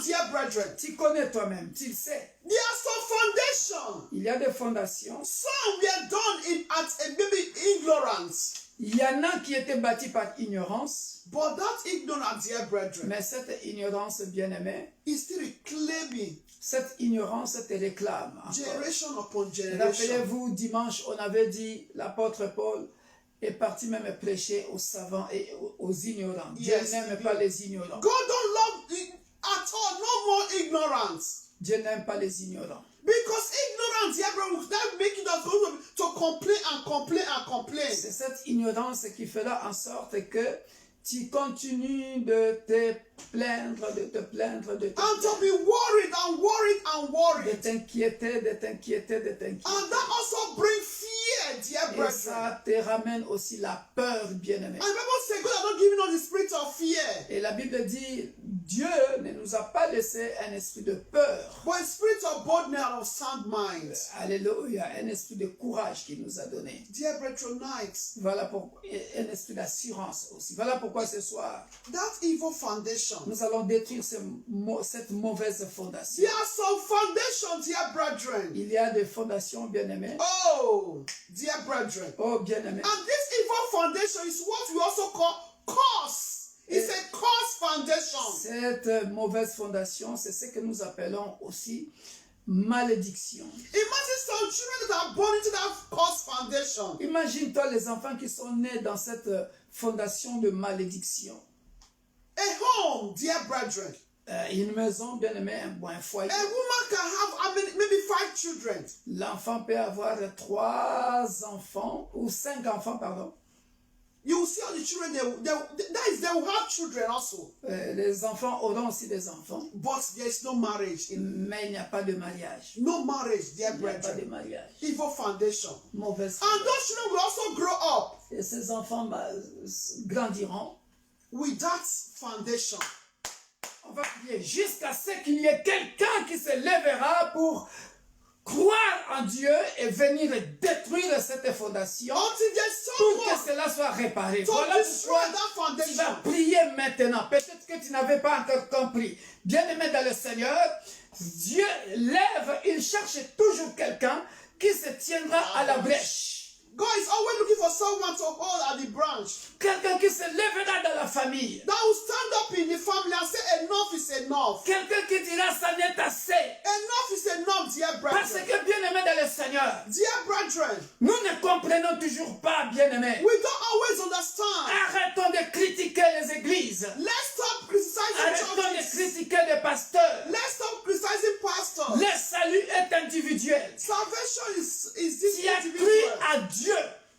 dear brethren, Tu connais toi-même, tu le sais. there are some foundations. Il y a des fondations. Some were done at maybe ignorance. Il y en a qui étaient bâties par ignorance. But that ignorance, dear brethren, Mais cette ignorance, bien-aimée, is still claiming cette ignorance te réclame encore. generation upon generation. Rappelez-vous, dimanche, on avait dit, l'apôtre Paul est parti même prêcher aux savants et aux ignorants. Dieu Yes, n'aime he pas did. les ignorants. God don't love at all, no more ignorance. Dieu n'aime pas les ignorants. Because ignorance, dear brethren, that making us go to complain and complain and complain. C'est cette ignorance qui fera en sorte que tu continues de te plaindre, de te plaindre, de te And to plaindre, be worried and worried and de worried. t'inquiéter, de t'inquiéter, de And t'inquiéter. that also brings fear, dear Et brethren. ça te ramène aussi la peur, bien-aimé. And the Bible says God has not given us the spirit of fear, Et la Bible dit, Dieu ne nous a pas laissé un esprit de peur. but a spirit of boldness and of sound mind. Alléluia, un esprit de courage qu'il nous a donné. Dear brethren, tonight, Voilà pourquoi, un esprit d'assurance aussi. Voilà pourquoi ce soir, that evil foundation. nous allons détruire cette mauvaise fondation. There are some foundations, dear brethren. Il y a des fondations, bien-aimées. Oh, dear brethren. Oh, bien-aimés. And this evil foundation is what we also call curse. It's a curse foundation. Cette mauvaise fondation, c'est ce que nous appelons aussi malédiction. Imagine some children that are born into that curse foundation. Imagine-toi les enfants qui sont nés dans cette fondation de malédiction. A home, dear brethren. Une maison, bien-aimée, un foyer. A woman can have maybe 5 children. L'enfant peut avoir 3 enfants, ou 5 enfants, pardon. You will see all the children, they will have children also. Les enfants auront aussi des enfants. But there is no marriage. Mais il n'y a pas de mariage. No marriage, dear Il n'y a pas de brethren. mariage. Evil foundation. Mauvaise And those children will also grow up Et ces enfants grandiront. with that foundation. On va prier jusqu'à ce qu'il y ait quelqu'un qui se lèvera pour croire en Dieu et venir détruire cette fondation Until there's pour que someone cela soit réparé. to Voilà destroy pourquoi that tu vas foundation. prier maintenant. Peut-être que tu n'avais pas encore compris. Bien-aimé dans le Seigneur, Dieu lève, il cherche toujours quelqu'un qui se tiendra à la brèche. God is always looking for someone to hold at the branch. Quelqu'un qui se lèvera dans la famille. That will stand up in the family and say, enough is enough. Quelqu'un qui dira ça n'est assez. Enough is enough, dear Parce brethren. que bien-aimé dans le Seigneur, Dear brethren, nous ne comprenons toujours pas, bien-aimé. we don't always understand. Arrêtons de critiquer les églises. Let's stop criticizing Arrêtons de churches. critiquer les pasteurs. Let's stop criticizing pastors. Le salut est individuel. Salvation is Tu this as cru individual. à Dieu.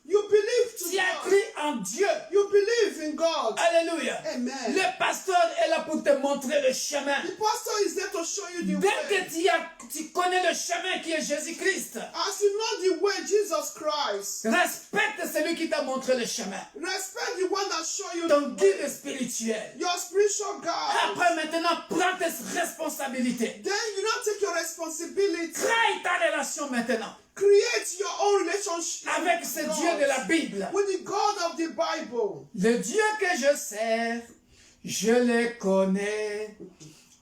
You believe to Tu as God. cru en Dieu. You believe in God. Alléluia. Amen. Le pasteur est là pour te montrer le chemin. The pastor is there to show you the Dès way. que tu connais le chemin qui est Jésus-Christ, As you know the way, Jesus Christ. respecte celui qui t'a montré le chemin. Respect the one that show you Ton the way. guide spirituel. Your spiritual God. Après, maintenant, prends tes responsabilités. Then you now take your responsibility. Crée ta relation maintenant Create your own relationship avec with ce God. Dieu de la Bible. With the God of the Bible. Le Dieu que je sers, je le connais.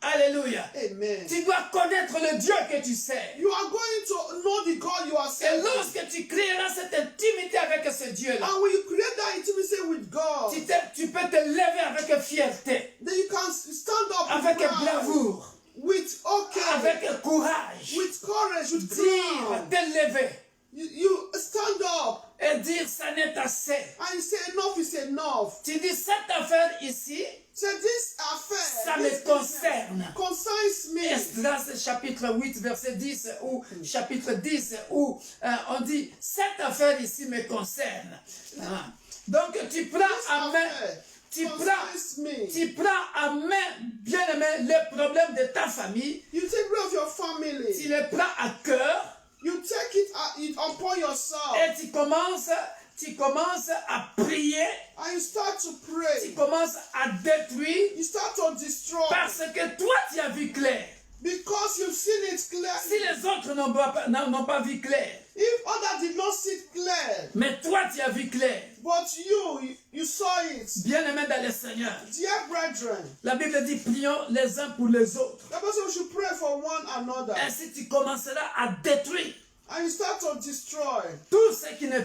Alléluia. Amen. Tu dois connaître le Dieu que tu sers. You are going to know the God you are Et serving. lorsque tu créeras cette intimité avec ce Dieu-là, And when you create that intimacy with God, tu peux te lever avec fierté, then you can stand up avec proud, bravoure, with avec courage, with courage, with dire, pride. te lever You stand up et dire ça n'est assez. and you say enough is enough. Tu dis cette affaire ici, Say this affair, ça this me business concerne. concerns me. Esdras chapitre 8 verset 10 ou chapitre 10 où on dit cette affaire ici me concerne. Ah. Donc tu prends This en main, affair tu concerns me. prends en main, bien aimé, les problèmes de ta famille, You take care of your tu family. les prends à cœur You take it upon yourself. et tu commences à prier, And you start to tu pray. commences à détruire You start to destroy. parce que toi tu as vu clair. Because you've seen it Si clearly. les autres n'ont pas vu clair, If others did not see it clear, mais toi tu as vu clair. but you saw it. Bien-aimés dans le Seigneur, Dear brethren, la Bible dit prions les uns pour les autres. the person should pray for one another. Ainsi tu commenceras à détruire And you start to destroy. tout ce qui ne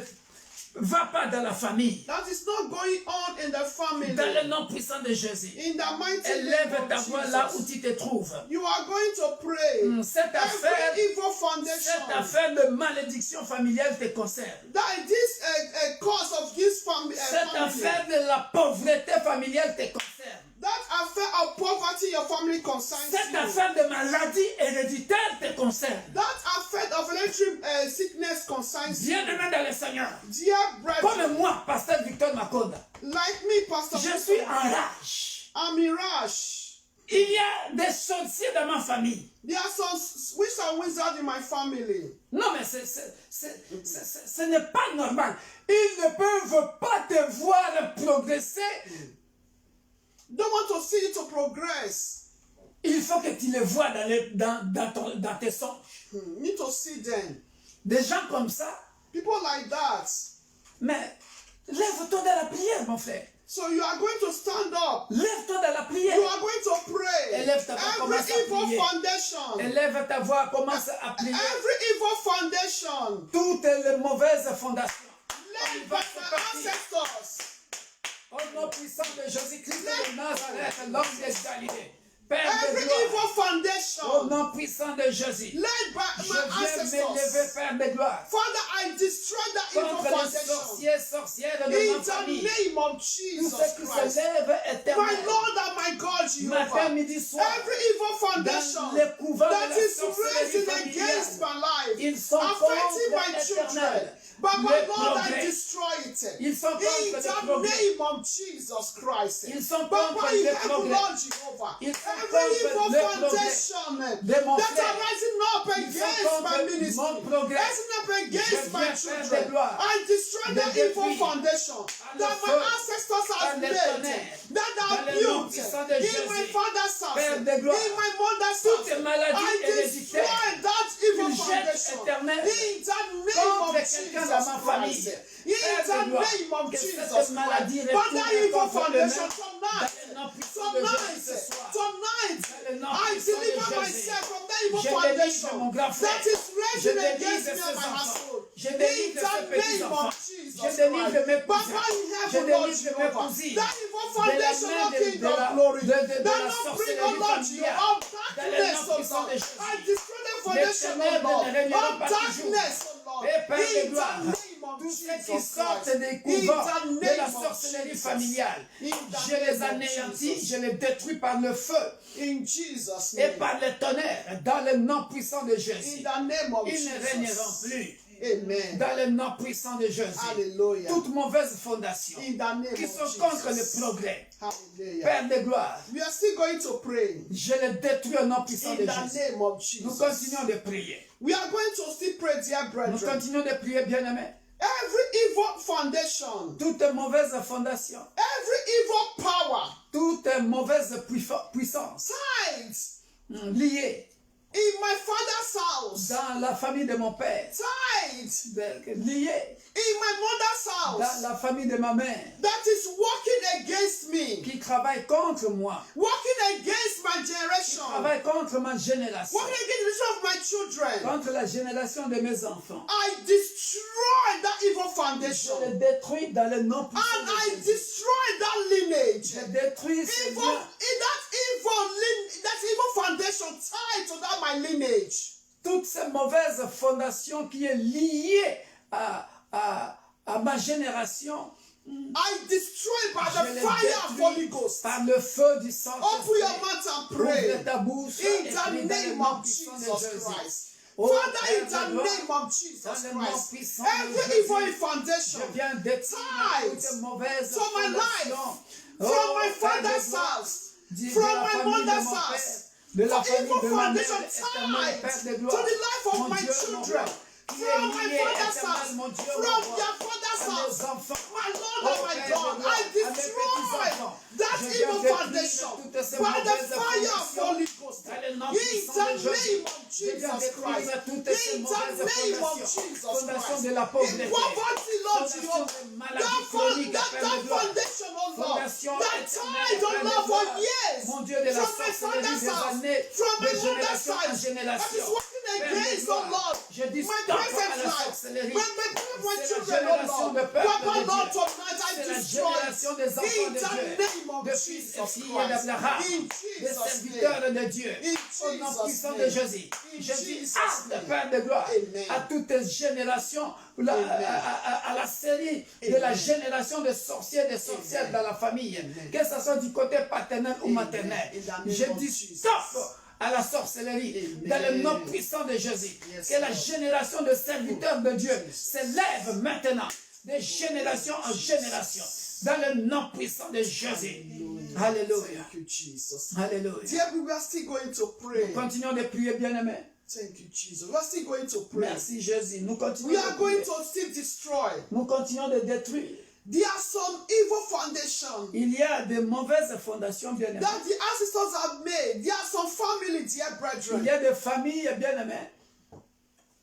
va pas dans la famille. That is not going on in the family. Dans le nom puissant de Jésus, In the mighty élève name ta of voix là où Jesus. tu te trouves. You are going to pray. Cette affaire, Every evil foundation. cette affaire de malédiction familiale te concerne. That this cause of this family. Cette affaire de la pauvreté familiale te concerne. That affair of poverty your family concerns Cette you. affaire de maladie héréditaire te concerne. That affair of hereditary sickness concerns you. Bien-aimé dans le Seigneur, Dear brethren, comme moi, pasteur Victor Makonda, like me, Pastor, je suis en rage. I'm in rush. Il y a des sorciers dans ma famille. There are some witches and wizards in my family. Non, mais ce n'est pas normal. Ils ne peuvent pas te voir progresser. Don't want to see you to progress. Il faut que tu les vois dans tes songes. Need to see them. Des gens comme ça, People like that. mais lève-toi dans la prière, mon frère. So you are going to stand up. Lève-toi dans la prière. You are going to pray. Élève ta voix, commence à Every evil prier. foundation. Élève ta voix, commence à prier. Every evil foundation Toutes les mauvaises fondations. laid by my ancestors. Au nom puissant de Jésus-Christ de Nazareth, l'homme de Galilée. Père de Every gloire. evil Au foundation nom puissant de Jésus. laid by Je my viens m'élever, ancestors. Père de gloire. Father, I destroy that evil Contre les foundation. sorciers, sorcières de In ma the famille. name of Tout Jesus ce qui Christ. se lève My éternel. Lord and my God, Matin, Jehovah. midi, soir. Every evil Dans foundation les couvents de that la is sorcellerie raising against familiale. my life, Ils sont affecting contre my children. l'éternel. But my Le Lord, I progrès. destroy it. disappointed. Ils sont contre In le the progrès. name of Jesus Christ. Ils sont Papa, contre in le heaven, progrès. Lord Jehovah, Ils sont every contre evil le progrès foundation de mon that frère. are rising up Ils sont against my contre ministry, mon progrès. rising up against Je my viens faire children, des gloires. I destroy De that evil détruire foundation le that my feu, ancestors par have le made, tonnerre, that dans are le nom built puissant de in Jésus. my father's house, Père in de gloire. my mother's Toutes house. maladies I destroy héréditaires, that evil une jette foundation éternelle in the name contre of quelqu'un dans Jesus ma famille. Christ. Père In de the gloire, name of que Jesus cette maladie Christ. But that retourne evil contre foundation le tonight, dans le nom puissant de Jésus ce soir. tonight, Dans le nom I puissant de deliver Jésus. myself from that evil Je délivre foundation mon grand frère. that is Je raising délivre against me ses and my enfants. household. Je In délivre the ses petits name enfants. of Jesus Je délivre Christ. mes Papa cousins. in Je heaven, Lord délivre mes Jehovah, cousines. that evil De la foundation, main O King of la glory, de that la not bring, sorcellerie O Lord familiale. Jehovah, of Dans le darkness, nom O puissant Lord. de Jésus. I destroy the foundation, O ténèbres Lord, ne régneront of pas toujours. darkness, O Lord. Et Père de In the gloire, name of tous ceux qui Jesus sortent Christ. des In couvents the de la name of sorcellerie Jesus. familiale, In the je les name of anéantis, Jesus. je les détruis par le feu In Jesus' et name. par le tonnerre, dans le nom puissant de In Jésus. the name of Ils ne régneront Jesus. plus. Amen. Dans le nom puissant de Jésus. Hallelujah. Toute mauvaise fondation In the name qui of sont contre le Jesus. progrès, Hallelujah. Père de gloire, We are still going to pray. je les détruis au nom puissant In de the Jésus. name of Nous Jesus. continuons de prier. We are going to still pray, dear Nous brethren. continuons de prier, bien-aimés. Every evil foundation, Toute mauvaise fondation, every evil power, toute mauvaise puissance tied liée in my father's house, dans la famille de mon père, tied liée in my mother's dans house, la famille de ma mère, that is working against me, qui travaille contre moi, working against my qui generation, travaille contre ma génération, working against the generation of my children. contre la génération de mes enfants. I destroy that evil Je foundation, les détruis dans le nom and puissant de I Jésus. destroy that lineage. Je détruis ces Evil, liens. that evil foundation tied to that my lineage. Toute cette mauvaise fondation qui est liée à ma génération, I destroy by je the les fire of détruis Holy Ghost. par le feu du Open Saint-Esprit. your mouth and pray. Ouvre ta bouche In et the prie dans le name nom of puissant de Jesus Jésus. Christ. Oh, Father, Père in de the gloire, name of Jesus dans le nom Christ, puissant de every Jésus, evil foundation je viens détruire toute mauvaise from my life, fondation. from Oh, my Père de father's gloire, house, de from la my famille de mother's mon house, père, de la for famille evil de ma mère foundation éternelle, Père de tied to gloire. the life of Mon my Dieu, mon children, roi, qui est from my lié, father's éternel, house, mon Dieu, from mon roi, their father's à house. mes enfants, My Lord oh, and my Père de God, gloire, I à mes destroy petits-enfants. that Je evil viens détruire foundation toutes ces by the mauvaises fire of fondations. Holy Ghost. Dans le nom In puissant de the Jésus, name of je viens Jesus détruire Christ. toutes In ces the mauvaises name of fondations. Jesus Fondation Christ. de la In pauvreté, poverty, Lord fondation Jehovah. de maladie chronique, That Père de gloire. foundation, oh Lord, Fondation that éternelle, tied, oh Père de Lord, for gloire. years Mon Dieu, de la from my sorcellerie father's des house, années, from de my mother's génération en side, that is génération. working Père de against, oh gloire, Lord, je dis my stop à present la life, sorcellerie. my C'est la children, oh génération Lord. de peuple Papa, de Lord, Dieu. tonight I C'est la destroy génération des it. enfants In de the Dieu, name of de fils et Jesus filles Christ. d'Abraham, In des Jesus' serviteurs name. de Dieu, In au nom Jesus' puissant de name. Jésus. In Je dis Jesus' acte, name. Père de gloire, Amen. à toutes les générations, à la série de la Amen. génération de sorciers et de sorcières Amen. dans la famille, Amen. que ce soit du côté paternel ou Amen. maternel. In the name Je of dis Jesus. stop à la sorcellerie Amen. dans le nom puissant de Jésus. Yes, Que la Lord. génération de serviteurs de Dieu Jesus. s'élève maintenant de génération en génération dans le nom puissant de Jésus. Alléluia. Thank you, Jesus. Alléluia. Dear, we are still going to pray. Continuons de prier, bien-aimés. Thank you, Jesus. We are still going to pray. Merci Jésus. Nous continuons We de are going prier. to still destroy. Nous continuons de détruire. There are some evil foundations Il y a de mauvaises fondations, bien-aimées. that the ancestors have made. There are some family, dear Il brethren. y a des familles, bien-aimées.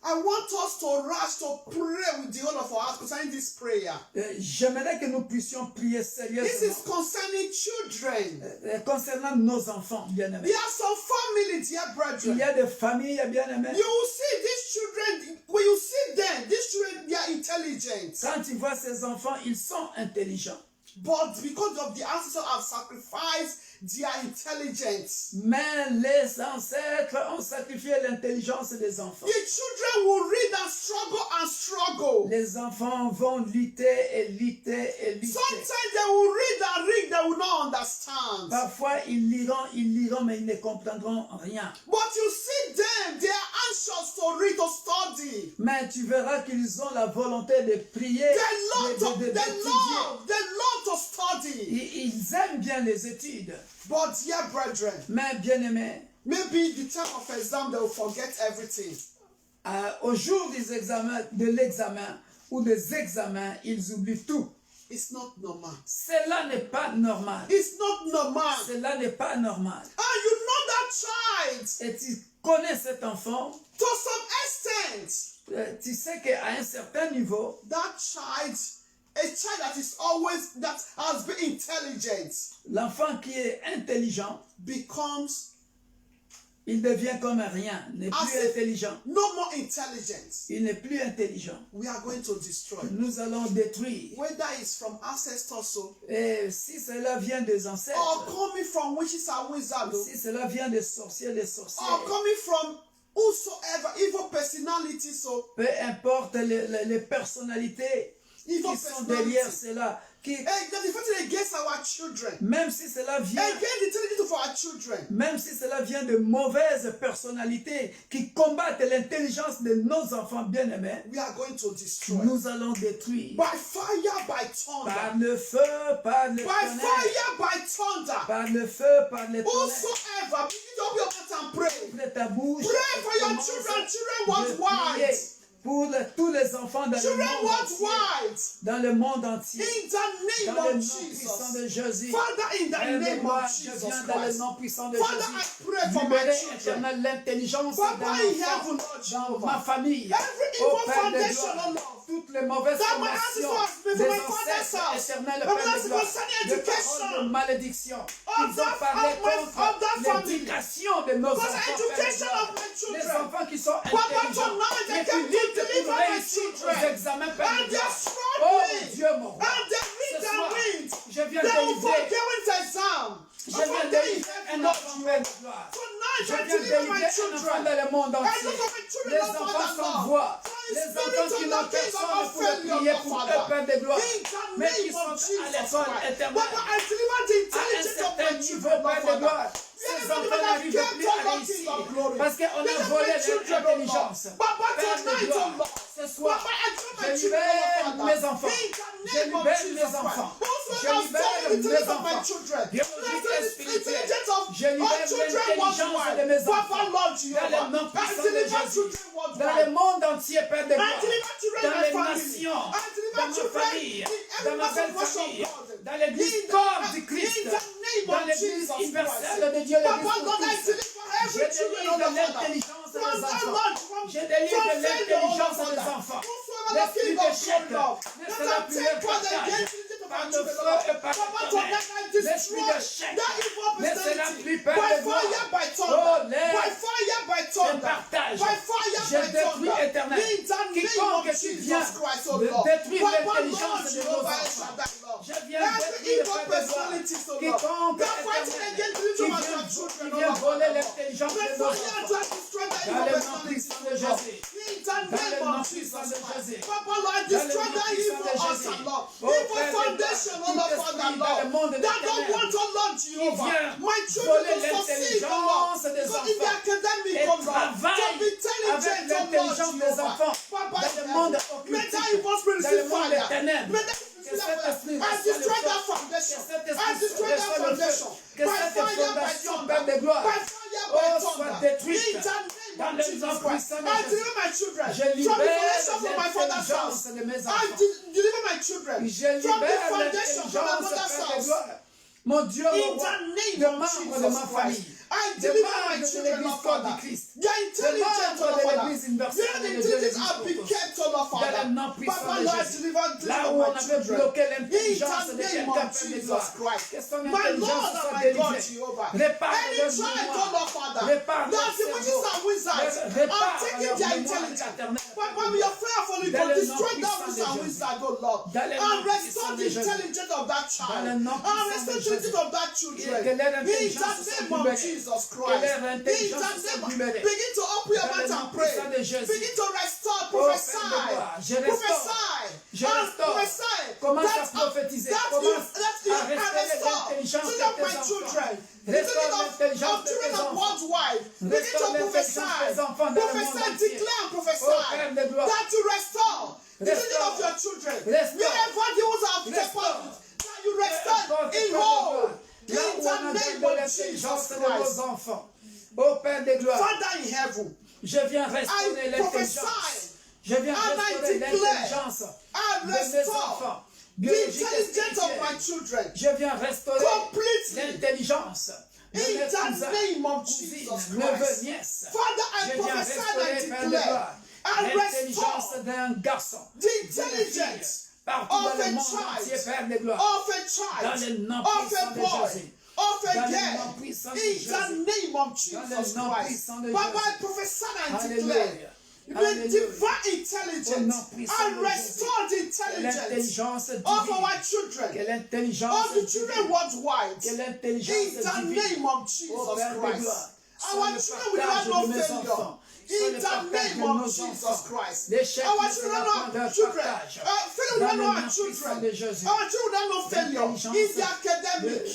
I want us to rush to pray with the whole of our heart concerning this prayer. J'aimerais que nous puissions prier This sérieusement is concerning children. concernant nos enfants, bien-aimés. There are some family, dear Il brethren. y a des familles, bien-aimées. You will see these children, when you see them, these children, they are intelligent. Quand tu vois ces enfants, ils sont intelligents. But because of the ancestors have sacrificed their intelligence, Mais les ancêtres ont sacrifié l'intelligence des enfants. the children will read and struggle. Les enfants vont lutter et lutter et lutter. Sometimes they will read, they will not understand. Parfois, ils liront, mais ils ne comprendront rien. But you see them, they are anxious to read, to study. Mais tu verras qu'ils ont la volonté de prier, d'étudier. They love to study. Ils aiment bien les études. But dear brethren, Mais bien aimés, maybe the time of exam they will forget everything. Au jour de l'examen ou des examens, ils oublient tout. It's not normal. Cela n'est pas normal. It's not normal. Cela n'est pas normal. And you know that child, Et tu connais cet enfant, to some extent, tu sais qu'à un certain niveau, that child, a child that has been intelligent, l'enfant qui est intelligent, becomes il devient comme rien, n'est plus intelligent. no more intelligent. Il n'est plus intelligent. We are going to destroy. Nous allons détruire. Whether it's from ancestors so, Et si cela vient des ancêtres, or coming from witches and wizards, si cela vient des sorciers, or coming from whosoever evil personality so, peu importe les personnalités qui sont derrière cela, and the fighting against our children, même si cela vient, against the intelligence of our children, même si cela vient de mauvaises personnalités qui combattent l'intelligence de nos enfants bien-aimés, we are going to destroy. nous allons détruire By fire, by thunder. par le feu, par le By tonnerre, fire, by thunder. par le feu, par le tonnerre. Whosoever, begin to open your mouth and pray. Ouvre ta bouche. Pray for your Commence children. Children de want prier white. pour tous les enfants dans le Children monde want entier. white. Dans le monde entier. In the name Dans le of nom puissant Jesus. de Jésus. Father, in the name Aide-moi, of je Jesus viens dans le Christ. nom puissant de Father, Jésus. I pray for my Libérer children. éternel l'intelligence Papa dans in mon heaven, enfant, Lord dans Jehovah. ma famille. Every Au evil Père de foundation, gloire. oh Lord, Toutes les mauvaises that my formations ancestors, des my father's ancêtres house, éternels, my Père de father's gloire, concerning de education, paroles de malédiction. of Ils ont that- parlé of my- contre of that family. l'éducation de nos Because enfants, Père de education gloire. of my Les children. enfants qui sont Papa, intelligents, tonight I et qui came to luttent deliver pour my réussir children. aux examens, Père And de they're gloire. struggling. Oh mon Dieu, mon roi. And they read Ce and soir, read. je viens They will délivrer. forget with exam. Je viens délivrer un enfant, Père de gloire. Tonight Je I viens deliver my délivrer un enfant children. dans le monde I entier. look at my children, Les Lord, enfants Father, sans Lord. voix. For Les his enfants spirit qui to n'ont not think personne about pour le failure, prier Lord, pour Father. eux, Père de gloire. In the Mais qui name sont of à Jesus l'école Christ. éternelle. Papa, I deliver the À un intelligence of certain my niveau, children, Lord, Père de Father. gloire. Ces enfants n'arrivent plus à réussir parce qu'on a volé leur intelligence. Papa, Père de tonight, gloire, oh Lord. ce soir, Papa, I deliver my je children, libère Lord, mes Father. enfants. In the Je name of libère Jesus mes Christ. enfants. Whosoever Je has libère stolen the mes intelligence of my enfants. children, Biologique et spirituel. intelligence of Je our libère children l'intelligence de worldwide. mes Papa, enfants. Lord Dans Jehovah. le nom I puissant de deliver Jésus. children Dans le worldwide. monde entier, Père de I gloire. deliver children Dans in les my family. nations. I deliver Dans ma children famille. in Dans every ma belle worship famille. God. Dans l'église In the- corps du Christ. in the name Dans of l'église Jesus universelle Christ. de Dieu, Papa, l'église pour Lord, I tous. deliver Je every children délivre on the Father. l'intelligence des From enfants. Lord, Je délivre from failure, l'intelligence Lord, des Father. enfants. Whosoever L'esprit the king of d'échec glory, Lord, ne that sera I plus take leur part partage. against the of Par our le children, feu Lord. et par Papa, le tonight I tonnerre. destroy L'esprit d'échec that evil ne sera personality. plus By par le fire, gloire. by Oh, thunder. lève By fire, by et thunder. partage. By fire, Je by détruis thunder. éternel. In the name Quiconque of qui Jesus vient Christ, oh de Lord. détruire Papa, l'intelligence Lord, de nos Jehovah, El enfants. Shaddai, Lord. Je viens Every détruire evil le Père de gloire. personalities, oh Lord. Quiconque They're fighting éternel, against qui the vient, children, children, qui oh vient Lord, voler Father, Lord. l'intelligence By de nos fire, enfants. to destroy the Dans evil le nom personalities, puissant de oh Lord. Jésus. In the Dans le name nom of puissant Jesus de Christ. Jésus. Papa, Lord, Dans le destroy nom that puissant evil de altar, Jésus. Lord. Oh, Evil Père de foundation, gloire, oh Lord, tout Father, esprit dans le Lord. monde That don't éternel want, oh Lord, qui Jehovah. vient My children voler to succeed, oh Lord. l'intelligence des So in the enfants academic, et oh Lord. To travaille be intelligent, avec oh Lord, l'intelligence des Jehovah. enfants Papa, dans le monde may that occultique, evil spirit dans le receive monde fire. des ténèbres. May that Que cet esprit I reçoive destroy le that feu. foundation. Que cet I esprit destroy that reçoive le feu. foundation. Que By cette fire, by fondation, thunder. Père de gloire, By fire, oh, by soit thunder. détruite. In the name Dans of le Jesus nom Christ. puissant de I Jésus. deliver my children Je from the libère foundation from my father's house. l'intelligence de mes I enfants. deliver my children Je from the libère foundation from my l'intelligence, mother's Père de house. gloire. Mon Dieu, mon In roi, the name de of membres de Jesus ma Christ. famille. I I des deliver membres my de children, l'église Lord corps Father. du Christ, They are des intelligent, membres Lord de Father. l'église Where universelle the de Dieu intelligence Jésus are pour be tous. kept, oh Lord Dans Father. le nom puissant Papa, de Lord, I Jésus. deliver the Là of où my on avait children. bloqué In l'intelligence the de name quelqu'un, of Père de Jesus gloire, Christ. que son My intelligence Lord and soit my God, délivrée. Jehovah. Répare Any leur child, oh mémoire. Lord Father, Répare leur that the witches cerveau. and wizards are Répare taking leur their mémoire intelligence. éternelle. Papa, we are fearfully Dans to le nom destroy that puissant witch de and Jésus. wizard, oh Lord, Dans le nom and restore puissant the de Jésus. intelligence of that Dans child, le nom and puissant restore de the intelligence Jésus. of that children. Que leur In intelligence the soit name of libérée. Jesus Que Christ. leur In intelligence the soit name of, libérée. begin to open your Dans le mouth nom and pray. puissant de Jésus. Begin to restore, Oh, Père de prophesy, gloire, je restaure. prophesy, Je and restaure. prophesy. Commence à That's prophétiser. that's Commence you, à and restaurer restore. l'intelligence Think de of tes my enfants. children. The Restore thinking l'intelligence of de children tes of enfants. one's wife. Begin Restore to l'intelligence prophesy. des enfants dans le monde Prophesy, entier. declare and Oh, prophesy. Père de gloire. That you restore. The thinking Restore. of your children. Restore. Wherever the ones have Restore. deposited, that you restore Importe, in Père de whole. gloire. In Là où on a the name donné of l'intelligence Jesus de nos Christ. enfants. Oh, Père de gloire. Father in heaven, Je viens restaurer I l'intelligence. prophesy Je viens and I restaurer declare, l'intelligence I de mes restore enfants. the Biologiques et intelligence of my spirituels. children Je viens restaurer completely. l'intelligence de In mes the cousins, name of cousines, Jesus neveux, Christ. nièces. Father, I Je viens prophesy restaurer, and Père de declare gloire, and l'intelligence restore d'un garçon, the d'une fille, intelligence partout of dans le a monde entier, child, Père de gloire. of a Dans le child, nom of a puissant de boy, Jésus. of Dans a le girl. nom puissant de In Jésus. the name of Dans Jesus le nom Christ. puissant de Papa, Jésus. I prophesy and Alléluia. declare the Alléluia. divine Au intelligence nom puissant and de restore the Que intelligence l'intelligence of divine, our que children, l'intelligence of the children divine, worldwide. que In l'intelligence the divine, name of au Jesus Père de Christ. gloire, Our soit children le will partage have no de mes failure. enfants, soit In le the partage name de of nos Jesus enfants. Christ. L'échec Our ne children sera will point not leur children. partage. Failure will Dans not le know nom our puissant children. de Jésus. Our children will not know failure L'intelligence in the academic.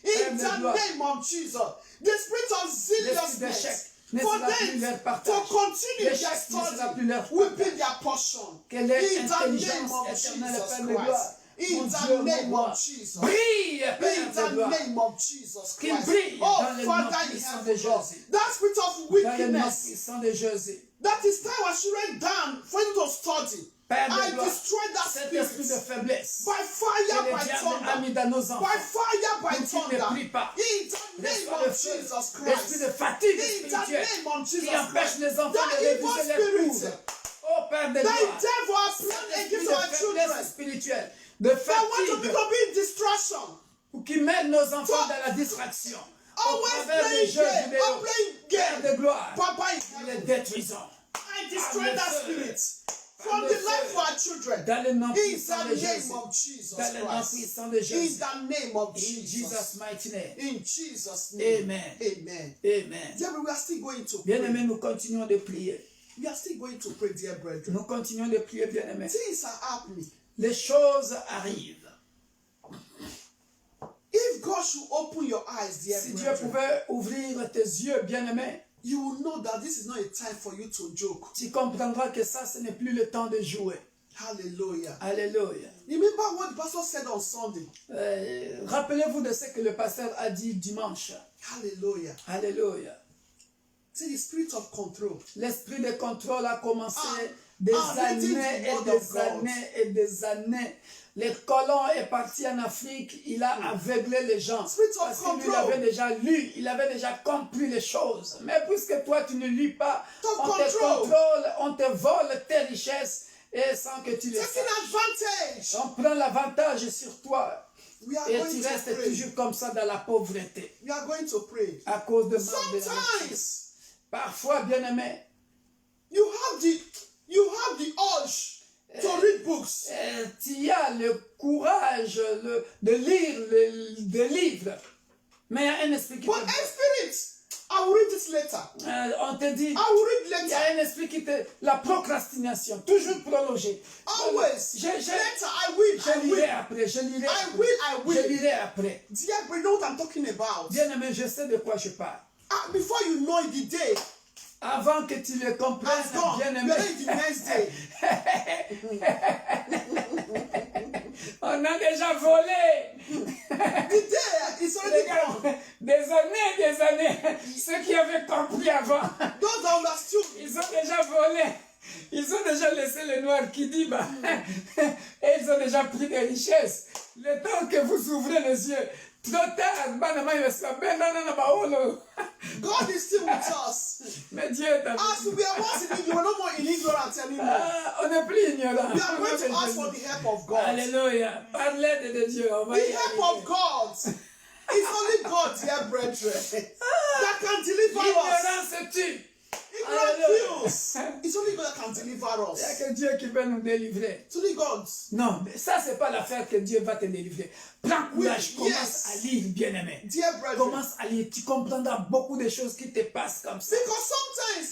Père In de the gloire. name of Jesus. The spirit of L'esprit d'échec zealousness ne for sera plus them leur to partage. continue their L'échec ne sera plus leur study will be partage. their portion. Que leur In the intelligence name of éternelle, Jesus Père de Christ. gloire, In mon the Dieu, mon name roi, of Jesus. brille, In Père de the gloire. name of Jesus Qu'il Christ. brille Oh, dans le nom Father in puissant de heaven, Lord. Jésus. That spirit of Dans le nom wickedness puissant de Jésus. that is time our children down for them to study. Père de I gloire, destroy that cet esprit de spirit faiblesse by que fire, le by diable a thunder. mis dans nos enfants, By fire, by pour qu'ils ne thunder. prient pas. In the name reçoit le of feu, Jesus l'esprit de Christ. fatigue In the spirituelle name of Jesus qui empêche Christ. les enfants That de evil réviser les spirit. cours. Oh Père de That gloire, devil has cet planned esprit against de our faiblesse children. spirituelle, de That want to fatigue, be in distraction. ou qui mène nos enfants So- dans la distraction. Au Always travers des playing jeux game. vidéo, I'm playing Père de game. gloire, Papa is nous les heaven. détruisons. I destroy Par le that feu. spirit Par from le the feu. life of our children. Dans le nom In puissant de the name Jésus. of Jesus Dans le nom Christ. puissant de In Jésus. the name of In Jesus. Jesus' mighty name. In Jesus' name. Amen. Amen. Amen. Dear, we are still going to Bien-aimés, pray. nous continuons de prier. We are still going to pray, dear brethren. Nous continuons de prier, bien-aimés. Things are happening. Les choses arrivent. If God should open your eyes, dear Si Dieu brethren, pouvait ouvrir tes yeux, bien-aimés, you will know that this is not a time for you to joke. tu comprendras que ça, ce n'est plus le temps de jouer. Hallelujah. Alléluia. Remember what the pastor said on Sunday. Rappelez-vous de ce que le pasteur a dit dimanche. Hallelujah. Alléluia. See, the spirit of control. L'esprit de contrôle a commencé des reading années the et word des of God. années et des années. Les colons est parti en Afrique, il a aveuglé les gens. Spirit of Parce que lui, il control. avait déjà lu, il avait déjà compris les choses. Mais puisque toi, tu ne lis pas, Of on te control. contrôle, on te vole tes richesses et sans que tu les Taking saches. advantage. On prend l'avantage sur toi We are et going tu to restes pray. toujours comme ça dans la pauvreté We are going to pray. à cause de manque de richesse. Sometimes Parfois, bien-aimé, you have the urge to read books. tu as le courage de lire des livres, mais il y a un esprit qui But te... a spirit, I will read this later. on te dit, I will read il y later. a un esprit qui te... La procrastination, toujours prolongée. Always. Je Later, I will. lirai après, je lirai I après. will. Je lirai après. Dear, we know what I'm talking about. Bien-aimé, je sais de quoi je parle. Before you know it, the day Avant que tu le comprennes, has gone. bien-aimé, You're ready the next day. on a déjà volé. The day is already gone. Regarde, des années, ceux qui avaient compris avant, Those that understood. ils ont déjà volé. Ils ont déjà laissé le noir qui dit, et ils ont déjà pris des richesses. Le temps que vous ouvrez les yeux, trop tard. Banama, il va se faire, ben, non, non, non, bah, oh, non. God is still with us. Mais Dieu est avec As nous. we are once in you are no more in ignorance anymore. Ah, on n'est plus ignorant. We are going to ask for the help of God. Alléluia. Par l'aide de Dieu, on va The y help arriver. of God. It's only God, dear brethren, that can deliver us. L'ignorance tue. Ignorance kills. It's only God that can deliver Il n'y a us. que Dieu qui peut nous délivrer. It's only God. Non, mais ça, c'est pas l'affaire que Dieu va te délivrer. Prends courage, Oui, commence yes. à lire, bien-aimé. Dear brethren, Commence à lire, tu comprendras beaucoup de choses qui te passent comme ça. because sometimes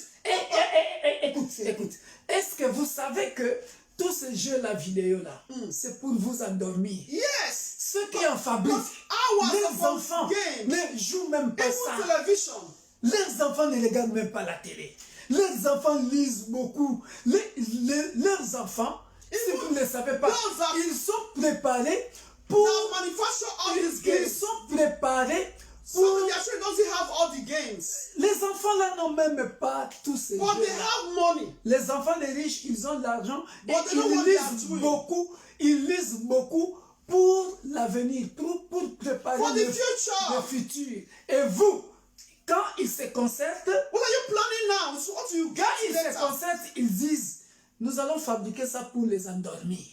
Écoute, écoute. Est-ce que vous savez que tous ces jeux-là, vidéo-là, c'est pour vous endormir? yes, Ceux qui en fabriquent, hours les of enfants games, ne jouent même pas ça. even television. Leurs enfants ne regardent même pas la télé. Leurs enfants lisent beaucoup. Leurs enfants, si vous ne le savez pas, ils sont préparés pour... Now manufacture all these Ils games. sont préparés Some pour... of their children doesn't have all the games, Les enfants là n'ont même pas tous ces but they jeux-là. have money. Les enfants des riches, ils ont de l'argent et But they know what ils they are lisent doing. beaucoup. Ils lisent beaucoup pour l'avenir, pour préparer For the le future. futur. Et vous, quand ils se concertent, What are you planning now? So what do you quand get ils se later? concertent, ils disent, nous allons fabriquer ça pour les endormir.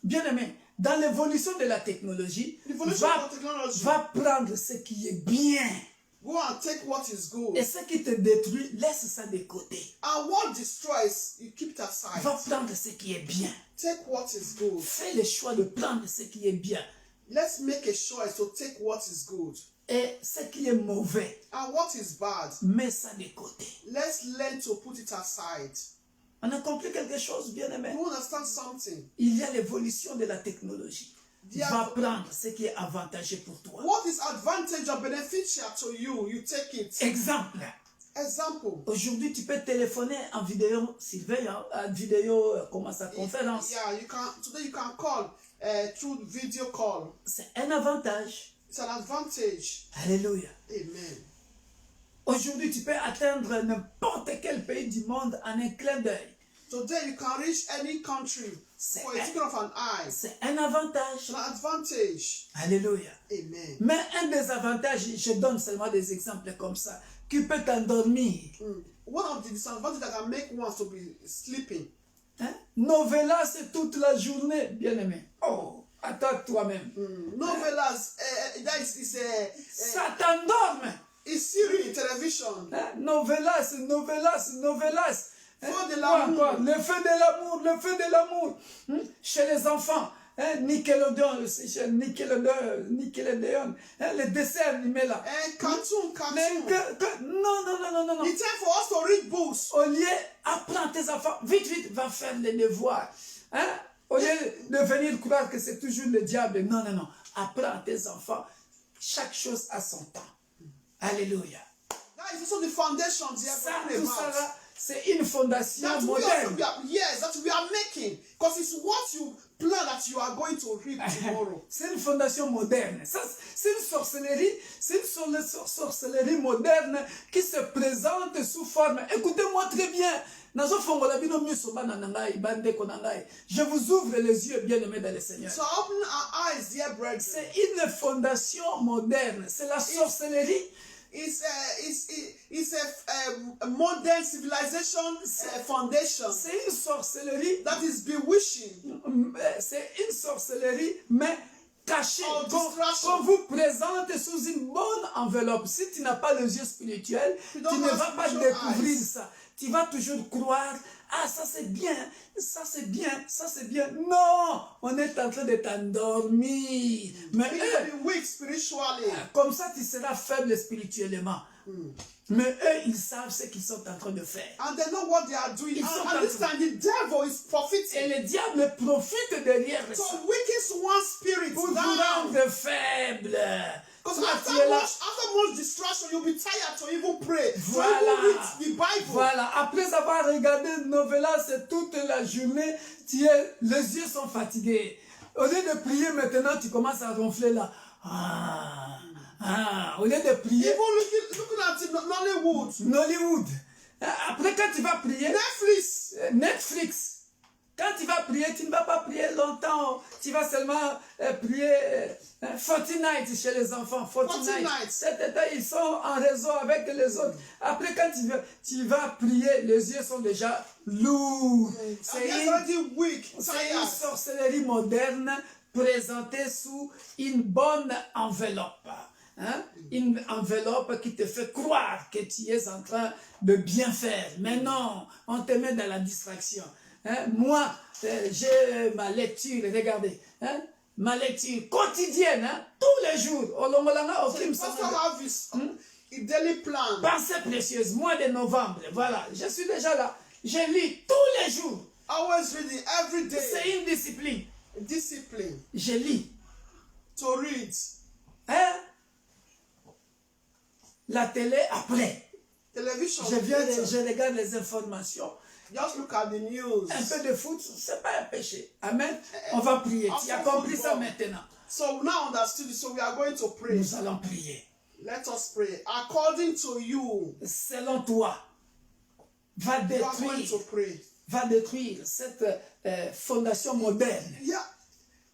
Bien aimé, dans l'évolution de la technologie, Evolution of technology. va prendre ce qui est bien. Go and take what is good. Et ce qui te détruit, laisse ça de côté. And what destroys, you keep it aside. Va prendre ce qui est bien. Take what is good. Fais le choix de prendre ce qui est bien. Let's make a choice to take what is good. Et ce qui est mauvais, And what is bad, mets ça de côté. let's learn to put it aside. On a compris quelque chose, bien aimé. You understand something? Il y a l'évolution de la technologie. Yeah. Va prendre ce qui est avantageux pour toi. What is advantage or beneficial to you, you take it. Exemple. Example. Aujourd'hui, tu peux téléphoner en vidéo surveillance, en vidéo, comment ça, conférence. Yeah, you can. Today you can call through video call. C'est un avantage. It's an advantage. Alléluia. Amen. Aujourd'hui, tu peux atteindre n'importe quel pays du monde en un clin d'œil. Today you can reach any country for a twinkle of an eye. C'est un avantage. It's an advantage. Alléluia. Amen. Mais un des avantages, je donne seulement des exemples comme ça, qui peut t'endormir. One of the disadvantages that can make one to be sleeping. Hein? Novelas toute la journée, bien aimé. Oh, attends toi-même. Novelas, that is Ça t'endorme. is series, television. Hein? Novelas. Hein? Feu de Quoi l'amour. encore? Le feu de l'amour. Chez les enfants. Hein? Nickelodeon, hein? Les dessins animés là. Cartoon. Non. It's time for us to read books. Au lieu, apprends tes enfants, vite, va faire les devoirs. Hein? Au lieu de venir croire que c'est toujours le diable. Non. Apprends tes enfants. Chaque chose a son temps. Alléluia. That is also the foundation they are Ça, talking tout ça about. là, c'est une fondation That moderne. that we are making. Because it's what you plan that you are going to reap tomorrow. C'est une fondation moderne. Ça, c'est une sorcellerie. C'est une sorcellerie moderne qui se présente sous forme. Écoutez-moi très bien. Je vous ouvre les yeux, bien-aimés dans le Seigneur. So open our eyes, dear brethren. C'est une fondation moderne. C'est la sorcellerie. It's a modern civilization foundation C'est une sorcellerie. that is bewitching. C'est une sorcellerie, mais cachée. Oh, distraction. Qu'on vous présente sous une bonne enveloppe. Si tu n'as pas les yeux spirituels, tu don't ne have vas pas spiritual découvrir eyes. ça. Tu vas toujours croire, ah ça c'est bien, ça c'est bien, ça c'est bien. Non, on est en train de t'endormir. Mais You can be weak spiritually. comme ça tu seras faible spirituellement. Mais eux, ils savent ce qu'ils sont en train de faire. And they know what they are doing. Ils sont And this time the devil is Et profiting. le diable profite derrière So ça weakens one's spirit pour vous down. rendre faible. Because Toi, after tu es là. much distraction, you'll be tired to even pray. Voilà. To even read the Bible. Voilà. Après avoir regardé Novelas toute la journée, les yeux sont fatigués. Au lieu de prier maintenant, tu commences à ronfler là. Au lieu de prier, Even looking at Nollywood, Nollywood. Après, quand tu vas prier, Netflix, Netflix. Quand tu vas prier, tu ne vas pas prier longtemps. Tu vas seulement prier Fortnite chez les enfants. Fortnite. Cet état, ils sont en réseau avec les autres. Après, quand tu vas prier, les yeux sont déjà lourds. C'est une sorcellerie moderne présentée sous une bonne enveloppe. Hein? Une enveloppe qui te fait croire que tu es en train de bien faire. Mais non, on te met dans la distraction. Hein? Moi, j'ai ma lecture, regardez, hein? Ma lecture quotidienne, hein? Tous les jours. Pensée précieuse, mois de novembre, voilà, je suis déjà là. Je lis tous les jours. Always reading every day. C'est une discipline. Discipline. Je lis. To read. Hein? La télé après. Television. Je regarde les informations. Just look at the news. Un peu de foot, c'est pas un péché. Amen. On va prier. Tu as compris ça maintenant. So now understood. So we are going to pray. Nous allons prier. Let us pray. According to you. Selon toi, va détruire cette fondation moderne. Yeah.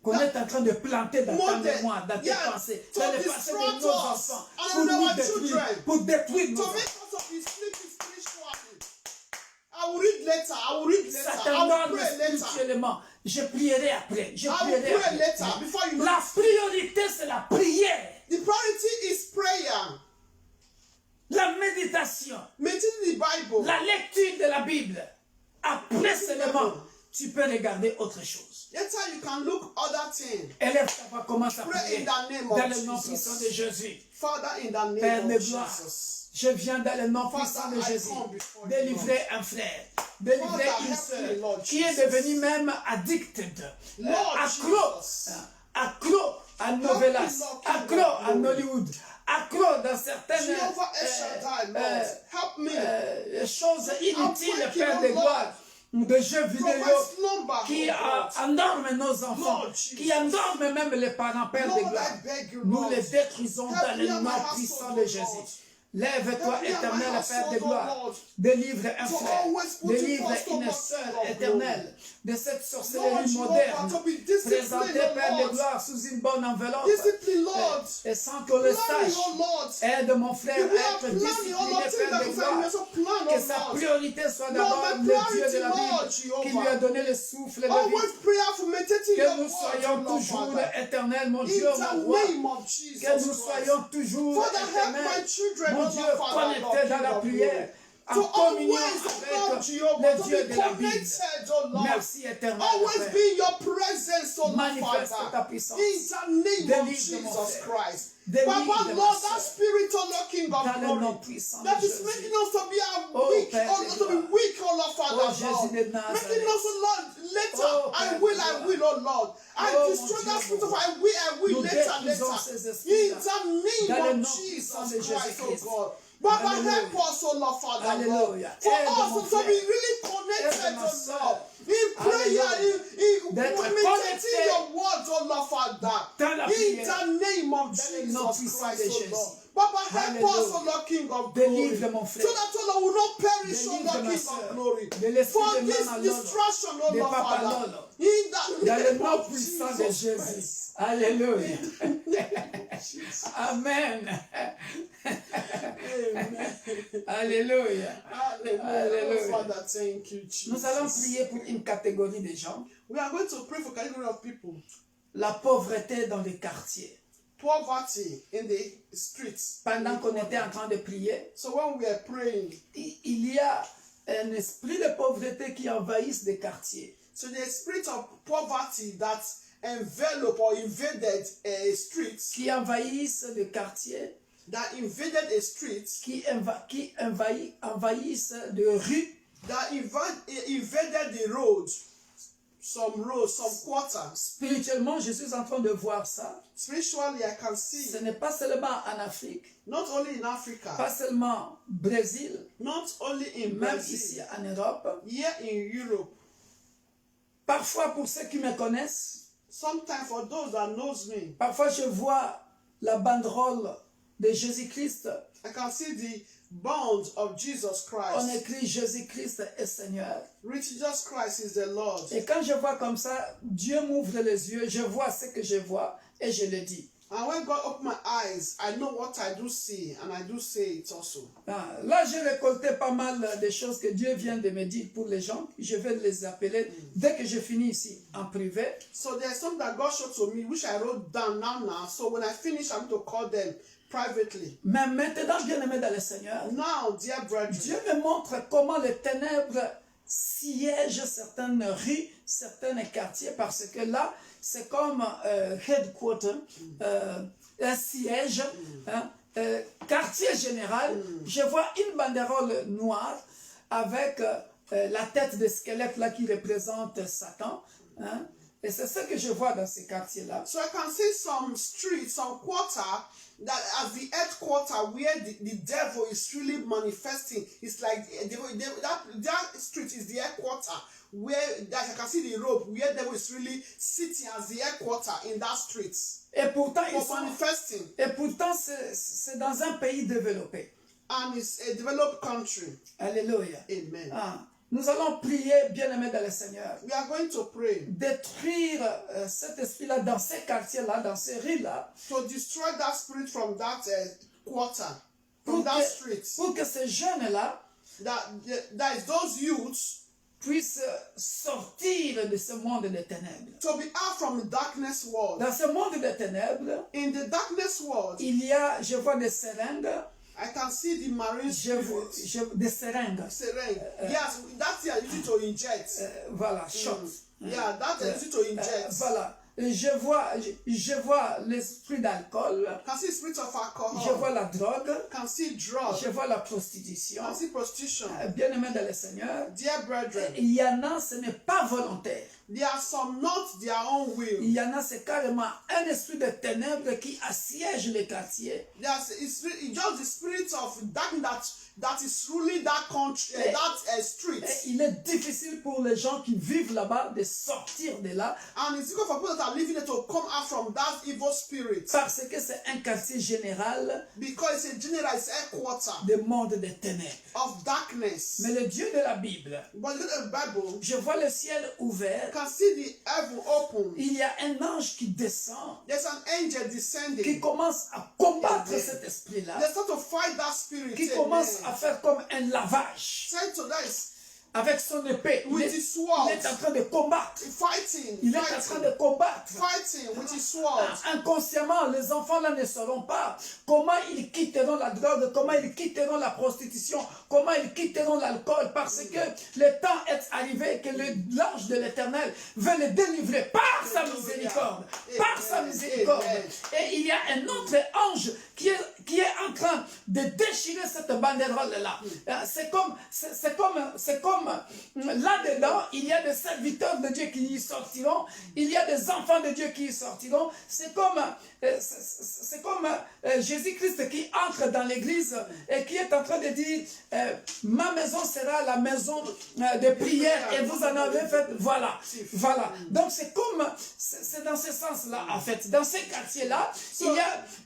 Qu'on est en train de planter dans ta mémoire, dans tes pensées, dans les pensées de nos enfants, pour détruire nos enfants. I will read later. I will read later. I will pray later. Je prierai après. I will pray later. Before you know. La priorité, c'est la prière. The priority is prayer. La méditation. Meditating the Bible. La lecture de la Bible. Après seulement, tu peux regarder autre chose. Later you can look other things. Élève ta voix, commence à prier. Dans le nom puissant de Jésus. Father, in the Père name de of gloire, Jesus. je viens dans le nom puissant de Jésus délivrer un frère, délivrer une sœur qui est devenue même addicted, accro à Novelas, accro à Hollywood, accro dans certaines choses inutiles, Père de gloire, de jeux vidéo qui endorment nos enfants, qui endorment même les parents, Père de gloire. Nous les détruisons dans le nom puissant de Jésus. Lève-toi, éternel Père de gloire. Délivre un frère, délivre une sœur éternelle de cette sorcellerie moderne, présentée, Père de gloire, sous une bonne enveloppe, et sans qu'on le sache. Aide mon frère à être discipliné, Père de gloire, que sa priorité soit d'abord le Dieu de la Bible, qui lui a donné le souffle de vie. Que nous soyons toujours éternels, mon Dieu, mon roi. Que nous soyons toujours éternels, mon Dieu, connectés dans la prière, en communion avec le Dieu de la Bible. Merci éternel. Always be your presence, O Lord, Manifeste Father. ta puissance. In the name of Jesus Christ. Papa, Lord, that spirit, O Lord, King of glory, that is making us to be weak, to be weak, O Lord, Father, Lord. Making us, O Lord, later, I will, O Lord. I destroy that spirit of I will, later. In the name of Jesus Christ, O God. Baba, help us, O Lord, Father, Lord. For us to be really connected, O Lord. In prayer, in meditating your words, O Lord, Father. In the name of Jesus Christ, O Lord. Baba, help us, O Lord, King of glory. So that, O Lord, will not perish, O Lord, King of glory. For this destruction, O Lord, Father. In the name of Jesus Christ. Alléluia. Amen. Alléluia. Alléluia. Father, thank you, Jesus. Nous allons prier pour une catégorie de gens. We are going to pray for a category of people. La pauvreté dans les quartiers. Poverty in the streets. Pendant qu'on était en train de prier, so when we are praying, il y a un esprit de pauvreté qui envahisse des quartiers. So the spirit of poverty that envelop or invaded a street, qui envahissent le quartier, that invaded a street, qui envahissent de rues, that invaded the roads, some quarters. Spirituellement, je suis en train de voir ça. Spiritually, I can see. Ce n'est pas seulement en Afrique. Not only in Africa. Pas seulement Brésil. Not only in même Brazil. Ici en Europe. Here in Europe. Parfois, pour ceux qui me connaissent. Sometimes for those that knows me. Parfois, je vois la banderole de Jésus-Christ. I can see the bond of Jesus Christ. On écrit Jésus-Christ est Seigneur. Jesus Christ is the Lord. Et quand je vois comme ça, Dieu m'ouvre les yeux, je vois ce que je vois et je le dis. And when God opened my eyes, I know what I do see, and I do say it also. Là, j'ai récolté pas mal de choses que Dieu vient de me dire pour les gens. Je vais les appeler dès que je finis ici en privé. So there's something that God showed to me, which I wrote down now. So when I finish, I'm going to call them privately. Mais maintenant, bien-aimé dans le Seigneur, Now, dear brethren, Dieu me montre comment les ténèbres siègent certaines rues, certains quartiers, parce que là, c'est comme headquarter, un siège, quartier général. Je vois une banderole noire avec la tête de squelette là qui représente Satan. Et c'est ce que je vois dans ces quartiers-là. So I can see some streets, some quarter, that as the headquarter where the devil is really manifesting. It's like that street is the headquarter where I can see the rope where the devil is really sitting as the headquarter in that street. Et pourtant, manifesting. Et pourtant, c'est dans un pays développé. And it's a developed country. Alléluia. Amen. Nous allons prier, bien-aimés dans le Seigneur. We are going to pray. Détruire cet esprit-là dans ces quartiers-là, dans ces rues-là. To destroy that spirit from that quarter, from that street. Pour que ces jeunes-là, that is those youths, puissent sortir de ce monde des ténèbres. To be out from the darkness world. Dans ce monde des ténèbres, in the darkness world, il y a, je vois des seringues. I can see the marine des seringues. Yes, that's the ability to inject. Voilà, shots. Yeah, that's the ability to inject. Voilà. Je vois l'esprit d'alcool. Can see spirit of alcohol. Je vois la drogue. Can see drugs. Je vois la prostitution. Can see prostitution. Bien-aimés dans le Seigneur. Dear brethren. Il y en a, ce n'est pas volontaire. There are some not their own will. Il y en a, c'est carrément un esprit de ténèbres qui assiège les quartiers. It's just the spirit of darkness that is ruling that country, that street. Il est difficile pour les gens qui vivent là-bas de sortir de là. And it's difficult for people that are living there to come out from that evil spirit. Parce que c'est un quartier général. Because it's a general headquarter. Du monde des ténèbres. Of darkness. Mais le Dieu de la Bible. But the Bible. Je vois le ciel ouvert. Can see the heaven open. Il y a un ange qui descend. There's an angel descending. Qui commence à combattre cet esprit-là. They start to fight that spirit. Qui commence à faire comme un lavage. Say to this. Avec son épée, il est en train de combattre. Fighting, il est en train de combattre. Fighting with his sword. Inconsciemment, les enfants là ne sauront pas comment ils quitteront la drogue, comment ils quitteront la prostitution, comment ils quitteront l'alcool, parce que le temps est arrivé que l'ange de l'Éternel veut les délivrer par sa miséricorde. Par sa miséricorde. Et il y a un autre ange qui est en train de déchirer cette banderole-là. C'est comme là-dedans, il y a des serviteurs de Dieu qui y sortiront, il y a des enfants de Dieu qui y sortiront. C'est comme Jésus-Christ qui entre dans l'église et qui est en train de dire ma maison sera la maison de prière et vous en avez fait, voilà. Donc c'est dans ce sens-là en fait, dans ces quartiers-là,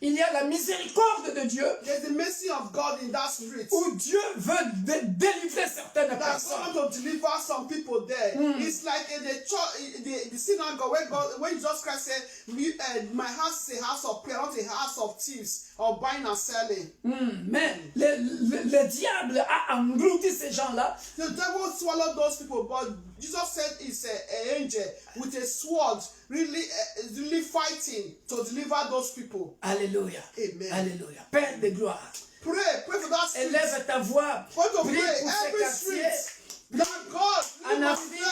il y a la miséricorde de Dieu. There's the mercy of God in that street. Où Dieu veut délivrer certaines personnes. To deliver some people there. It's like in the church, the synagogue when Jesus Christ said, "My house is a house of prayer, not a house of thieves or buying and selling." Mais le diable a englouti ces gens-là. The devil swallowed those people, but Jesus said it's an angel with a sword, really fighting to deliver those people. Alléluia. Amen. Alléluia. Père de gloire. Pray for that street. Élève ta voix. Prie pour ces quartiers. That God en Afrique,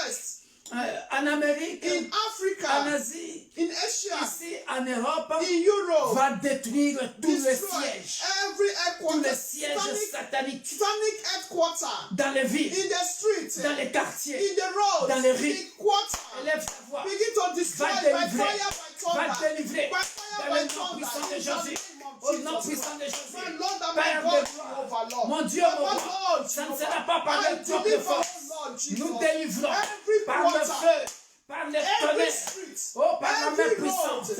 en Amérique, in Africa, en Asie, in Asia, ici en Europe, in Europe, va détruire tous les sièges, tous les sièges sataniques, satanic headquarters, dans les villes, in the streets, dans les quartiers, in the roads, dans les rues. Élève ta voix. Begin to destroy by fire, by thunder, va délivrer by fire, dans le by nom thunder. puissant de Jésus. Au nom puissant de Jésus, My Lord and Père my God, de Jehovah, Lord. mon Dieu, mon roi, ça ne sera pas par notre propre force. Nous délivrons par le feu, par les tonnerres, par la main puissante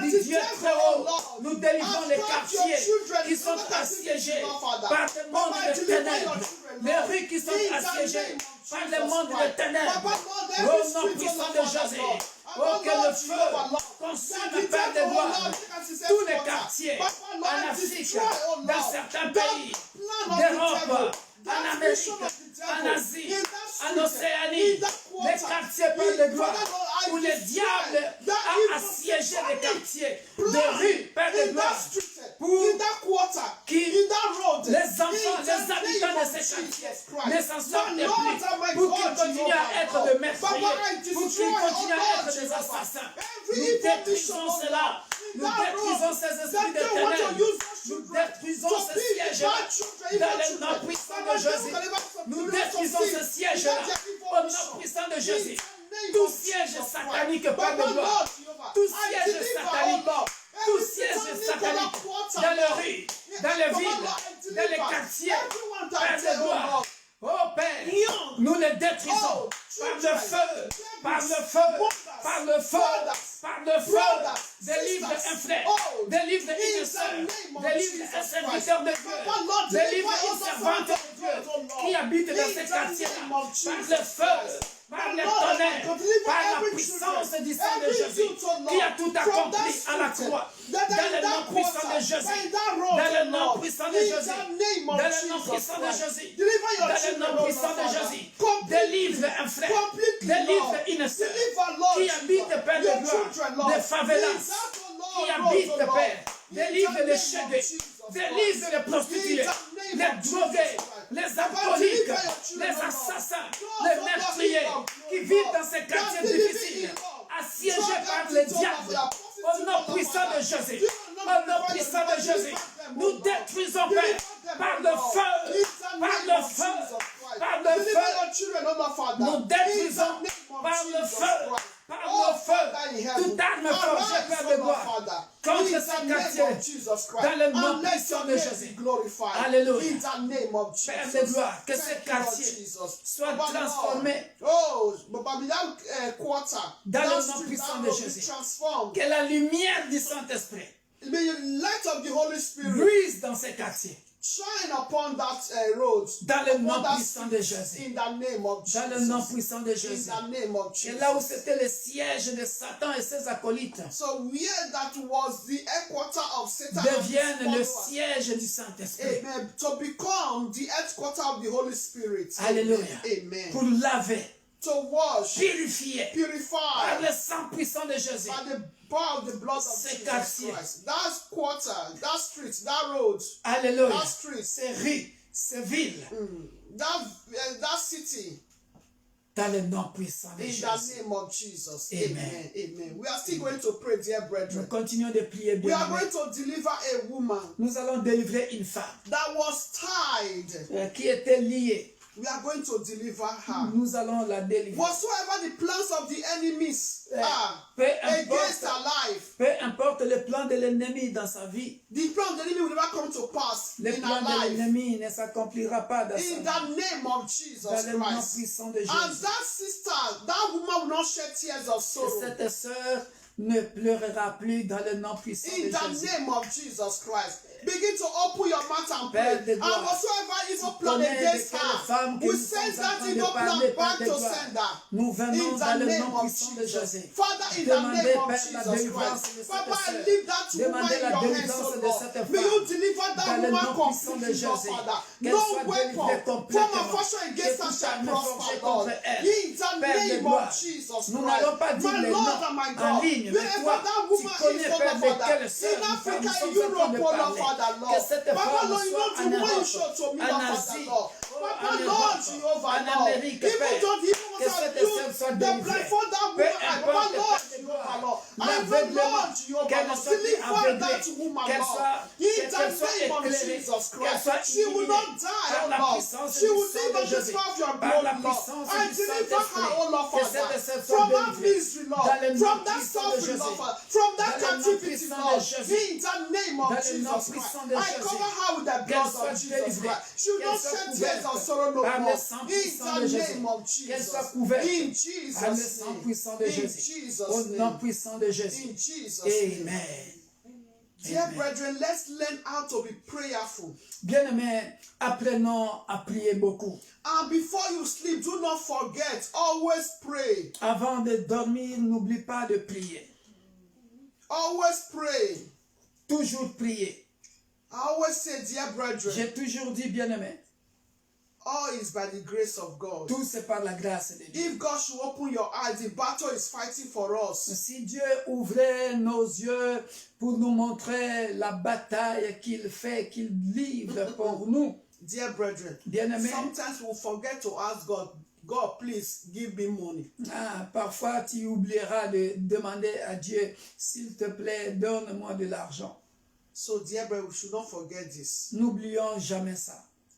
du Dieu très haut. Nous délivrons délivrons les quartiers qui sont assiégés par des mondes de ténèbres, les rues qui sont assiégées par des mondes de ténèbres. Au nom puissant de Jésus, oh, que le feu consume, Père de gloire, tous les quartiers en Afrique, dans certains pays d'Europe, en Amérique, en Asie, en Océanie, les quartiers, Père de gloire, où le diable a assiégé les quartiers, des rues, Père de gloire, pour qui les enfants, les habitants de ces quartiers ne s'en sortent plus, pour qu'ils continuent à être de meurtriers, pour qu'ils continuent à être des assassins. Nous détruisons cela. Nous détruisons ces esprits de ténèbres. Nous détruisons ce siège-là dans le nom puissant de Jésus. Nous détruisons ce siège-là au nom puissant de Jésus. Tout siège satanique, Père de gloire. Tout siège satanique. Tout siège satanique dans les rues, dans les villes, dans les quartiers, Père de gloire. Oh Père, nous les détruisons par le feu, par le feu, par le feu, par le feu. Délivre un frère, délivre une sœur, délivre un serviteur de Dieu, délivre une servante de Dieu qui habite dans ces quartiers-là, par le feu, par le tonnerre, par la puissance du sang de Jésus, qui a tout accompli à la croix, dans le nom puissant de Jésus, dans le nom puissant de Jésus, dans le nom puissant de Jésus, dans le nom puissant de Jésus, délivre un frère, délivre une sœur, qui habite, Père de gloire, des favelas, qui habite, Père, délivre les chédés, délivre les prostituées, les drogués, les alcooliques, les assassins, les meurtriers qui vivent dans ces quartiers difficiles, assiégés par le diable. Au nom puissant de Jésus, au nom puissant de Jésus, nous détruisons, Père, par le feu, par le feu, par le feu. Nous détruisons par le feu, par le feu, toute arme forgée, Père de gloire, contre ces quartiers, dans le nom puissant de Jésus. Alléluia. Père de gloire, que ces quartiers soient transformés dans le nom puissant de Jésus. Que la lumière du Saint-Esprit brise dans ces quartiers. Shine upon that road. Dans le nom puissant de Jésus. In the name of Jesus. Dans le nom puissant de Jésus. In the name of Jesus. Et là où c'était le siège de Satan et ses acolytes, so where that was the headquarter of Satan, devienne le siège du Saint-Esprit. Amen. To become the headquarter of the Holy Spirit. Alléluia. Amen. Pour laver, to wash, purifier, purify, par le sang puissant de Jésus. By the power of the blood of Jesus Christ. That quarter, that street, that road, Alléluia. that street, ces rues, ces villes, that city. Dans le nom puissant de Jésus. In the name of Jesus. Amen. Amen. We are still going to pray, dear brethren. Nous continuons de prier. We are going to deliver a woman. Nous allons délivrer une femme that was tied. Qui était liée. We are going to deliver her. Nous allons la délivrer. Whatsoever the plans of the enemies are against her life. Peu importe les plans de l'ennemi dans sa vie. The plan of the enemy will never come to pass in her life. Le plan de l'ennemi ne s'accomplira pas dans sa vie. In the name of Jesus dans le nom Christ. puissant de Jésus. And that sister, that woman will not shed tears of sorrow. Et cette sœur ne pleurera plus dans le nom puissant de Jésus. In the name of Jesus Christ. Begin to open your mouth and pray. And whatsoever evil plan against her, we send that evil plan back to sender. Nous venons dans le nom puissant de Jésus. Father, in the name of Jesus Christ. Papa, I leave that woman in your hands, O Lord. May you deliver that woman completely, Lord, Father. No weapon from a fashion against her shall prosper, Lord. In the name of Jesus Christ. My Lord and my God. Wherever that woman is, Lord, Father. In Africa, in Europe, Lord, Father. Papa, Lord, you know the way you show to me, Father, Lord. Papa, Lord, Jehovah, Lord. Even though the evil ones are used, the blindfold that woman, Papa, Lord, Jehovah, Lord. I will, Lord, Jehovah, Lord. Deliver that woman, Lord. In the name of Jesus Christ. She will not die, oh Lord. She will live and describe your blood, Lord. I deliver her, oh Lord, Father. From that misery, Lord. From that suffering, Lord. From that captivity, Lord. In the name of Jesus Christ. I cover her with the blood of Jesus Christ. She will not shed tears of sorrow no more. In the name of Jesus. In Jesus' name. In Jesus' name. Au nom puissant de Jésus. In Jesus' name. Amen. Dear brethren, let's learn how to be prayerful. Bien-aimés, apprenons à prier beaucoup. And before you sleep, do not forget, always pray. Avant de dormir, n'oublie pas de prier. Always pray. Toujours prier. I always say, dear brethren, J'ai toujours dit, bien-aimés, all is by the grace of God. tout c'est par la grâce de Dieu. If God should open your eyes, the battle is fighting for us. Si Dieu ouvrait nos yeux pour nous montrer la bataille qu'il fait, qu'il livre pour nous, Dear brethren, bien-aimés, sometimes we'll forget to ask God, God, please give me money. Parfois tu oublieras de demander à Dieu, s'il te plaît, donne-moi de l'argent. So, dear brethren, we should not forget this. N'oublions jamais ça.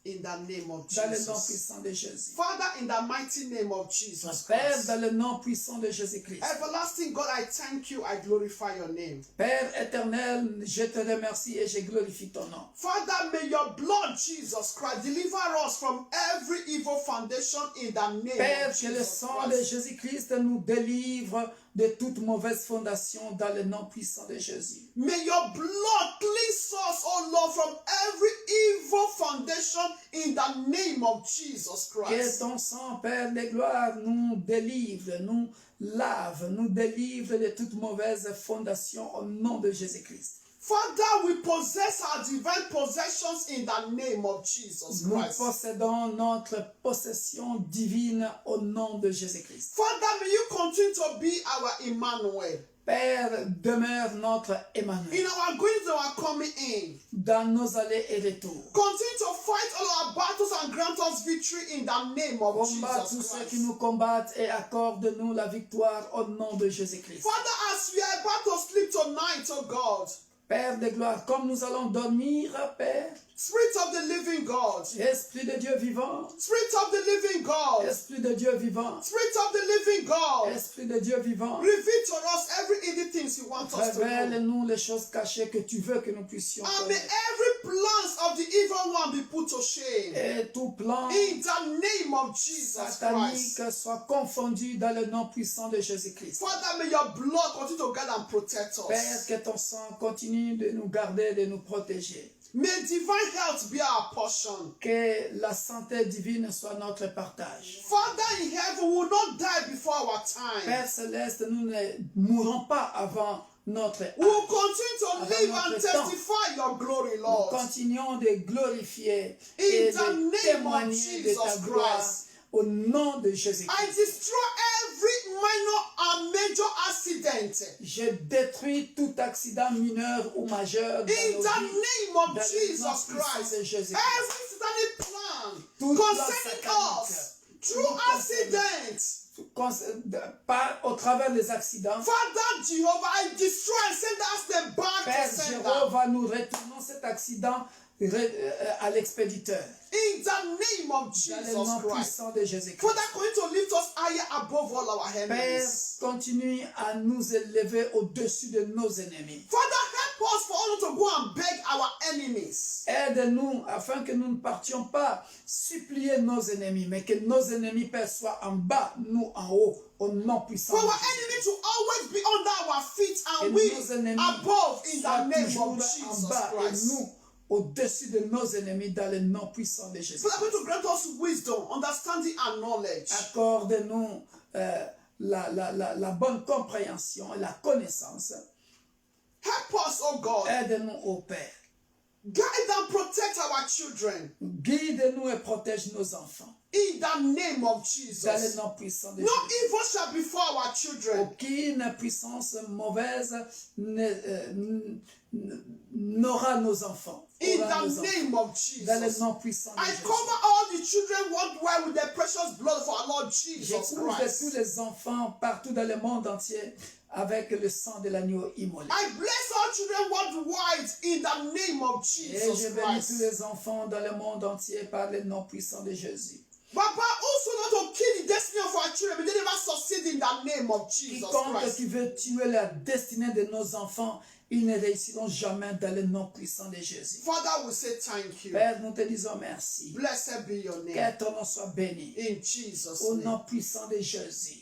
In the name of Dans le nom Jesus. puissant de Jésus. Father, in the mighty name of Jesus Père, Christ. dans le nom puissant de Jésus-Christ. Everlasting God, I thank you, I glorify your name. Père éternel, je te remercie et je glorifie ton nom. Father, may your blood, Jesus Christ, deliver us from every evil foundation in the name Père, of que le Jesus sang de Christ. Jésus-Christ nous délivre de toute mauvaise fondation dans le nom puissant de Jésus. May your blood cleanse us, oh Lord, from every evil foundation in the name of Jesus Que Christ. ton sang, Père de gloire, nous délivre, nous lave, nous délivre de toute mauvaise fondation au nom de Jésus-Christ. Father, we possess our divine possessions in the name of Jesus Nous Christ. possédons notre possession divine au nom de Jésus-Christ. Father, may you continue to be our Emmanuel. Père, demeure notre In Emmanuel our going to our coming in. dans nos allées et retours. Continue to fight all our battles and grant us victory in the name of Combat tous Jesus ceux qui Christ. nous combattent et accorde-nous la victoire au nom de Jésus-Christ. Father, as we are about to sleep tonight, oh God, Père de gloire, comme nous allons dormir, Père, Spirit of the living God, Esprit de Dieu vivant, Spirit of the living God, Esprit de Dieu vivant, Spirit of the living God, Esprit de Dieu vivant, reveal to us every hidden things you want us to know. révèle-nous les choses cachées que tu veux que nous puissions And may connaître. every plans of the evil one be put to shame. Et tout plan In the name of Jesus Christ. satanique soit confondu dans le nom puissant de Jésus-Christ. Father, may your blood continue to guard and protect Père, us. que ton sang continue de nous garder, de nous protéger. May divine health be our portion. Que la santé divine soit notre partage. Father in heaven, we will not die before our time. Père céleste, nous ne mourrons pas avant notre âge. We will continue to Avant live notre and temps. testify your glory, Nous Lord. continuons de glorifier In et the de name of témoigner de ta Jesus gloire Christ. au nom de I Jésus-Christ. destroy every minor and major accident. Je détruis tout accident mineur ou majeur dans In nos the vies. name Dans of le nom Jesus puissant Christ. de Jésus-Christ. Every satanic plan Tout plan concerning satanique, us tout through concerning- accidents. Pas au travers des accidents. Father Jehovah, I destroy and send us them back Père to sender. Jéhovah, nous retournons cet accident à l'expéditeur. In the name of Dans le Jesus nom Christ. puissant de Jésus-Christ. Father, continue to lift us higher above all our Père, enemies. continue à nous élever au-dessus de nos ennemis. Father, help us for us to go and beg our enemies. Aide-nous afin que nous ne partions pas supplier nos ennemis, mais que nos ennemis, Père, soient en bas, nous en haut, au nom puissant For de our Jésus. enemy to always be under our feet Que and we nos ennemis above in soient the name toujours of en Jesus bas et Christ. nous au-dessus de nos ennemis dans le nom puissant de Jésus. Father, continue to grant us wisdom, understanding, and knowledge. Accorde-nous la bonne compréhension et la connaissance. Help us, oh God. Aide-nous, ô Père. Guide and protect our children. Guide-nous et protège nos enfants. In the name of Dans le Jesus. nom puissant de No Jésus. evil shall befall our children. Aucune puissance mauvaise n'aura nos enfants. In Aura nos the enfants. name of Dans le Jesus. nom puissant de I Jésus. cover all the children worldwide with the precious blood of our Lord Je Jesus couvre Christ. tous les enfants partout dans le monde entier avec le sang de l'agneau immolé. I bless all children worldwide in the name of Et je Jesus bénis tous Christ. les enfants dans le monde entier par le nom puissant de Jésus. Papa, also not to kill the destiny of our children, but they never succeed in the name of Jesus Quiconque Christ. qui veut tuer la destinée de nos enfants, ils ne réussiront jamais dans le nom puissant de Jésus. Father, we say thank you. Père, nous te disons merci. Blessed be your name. Que ton nom soit béni. In Jesus' Au name. nom puissant de Jésus.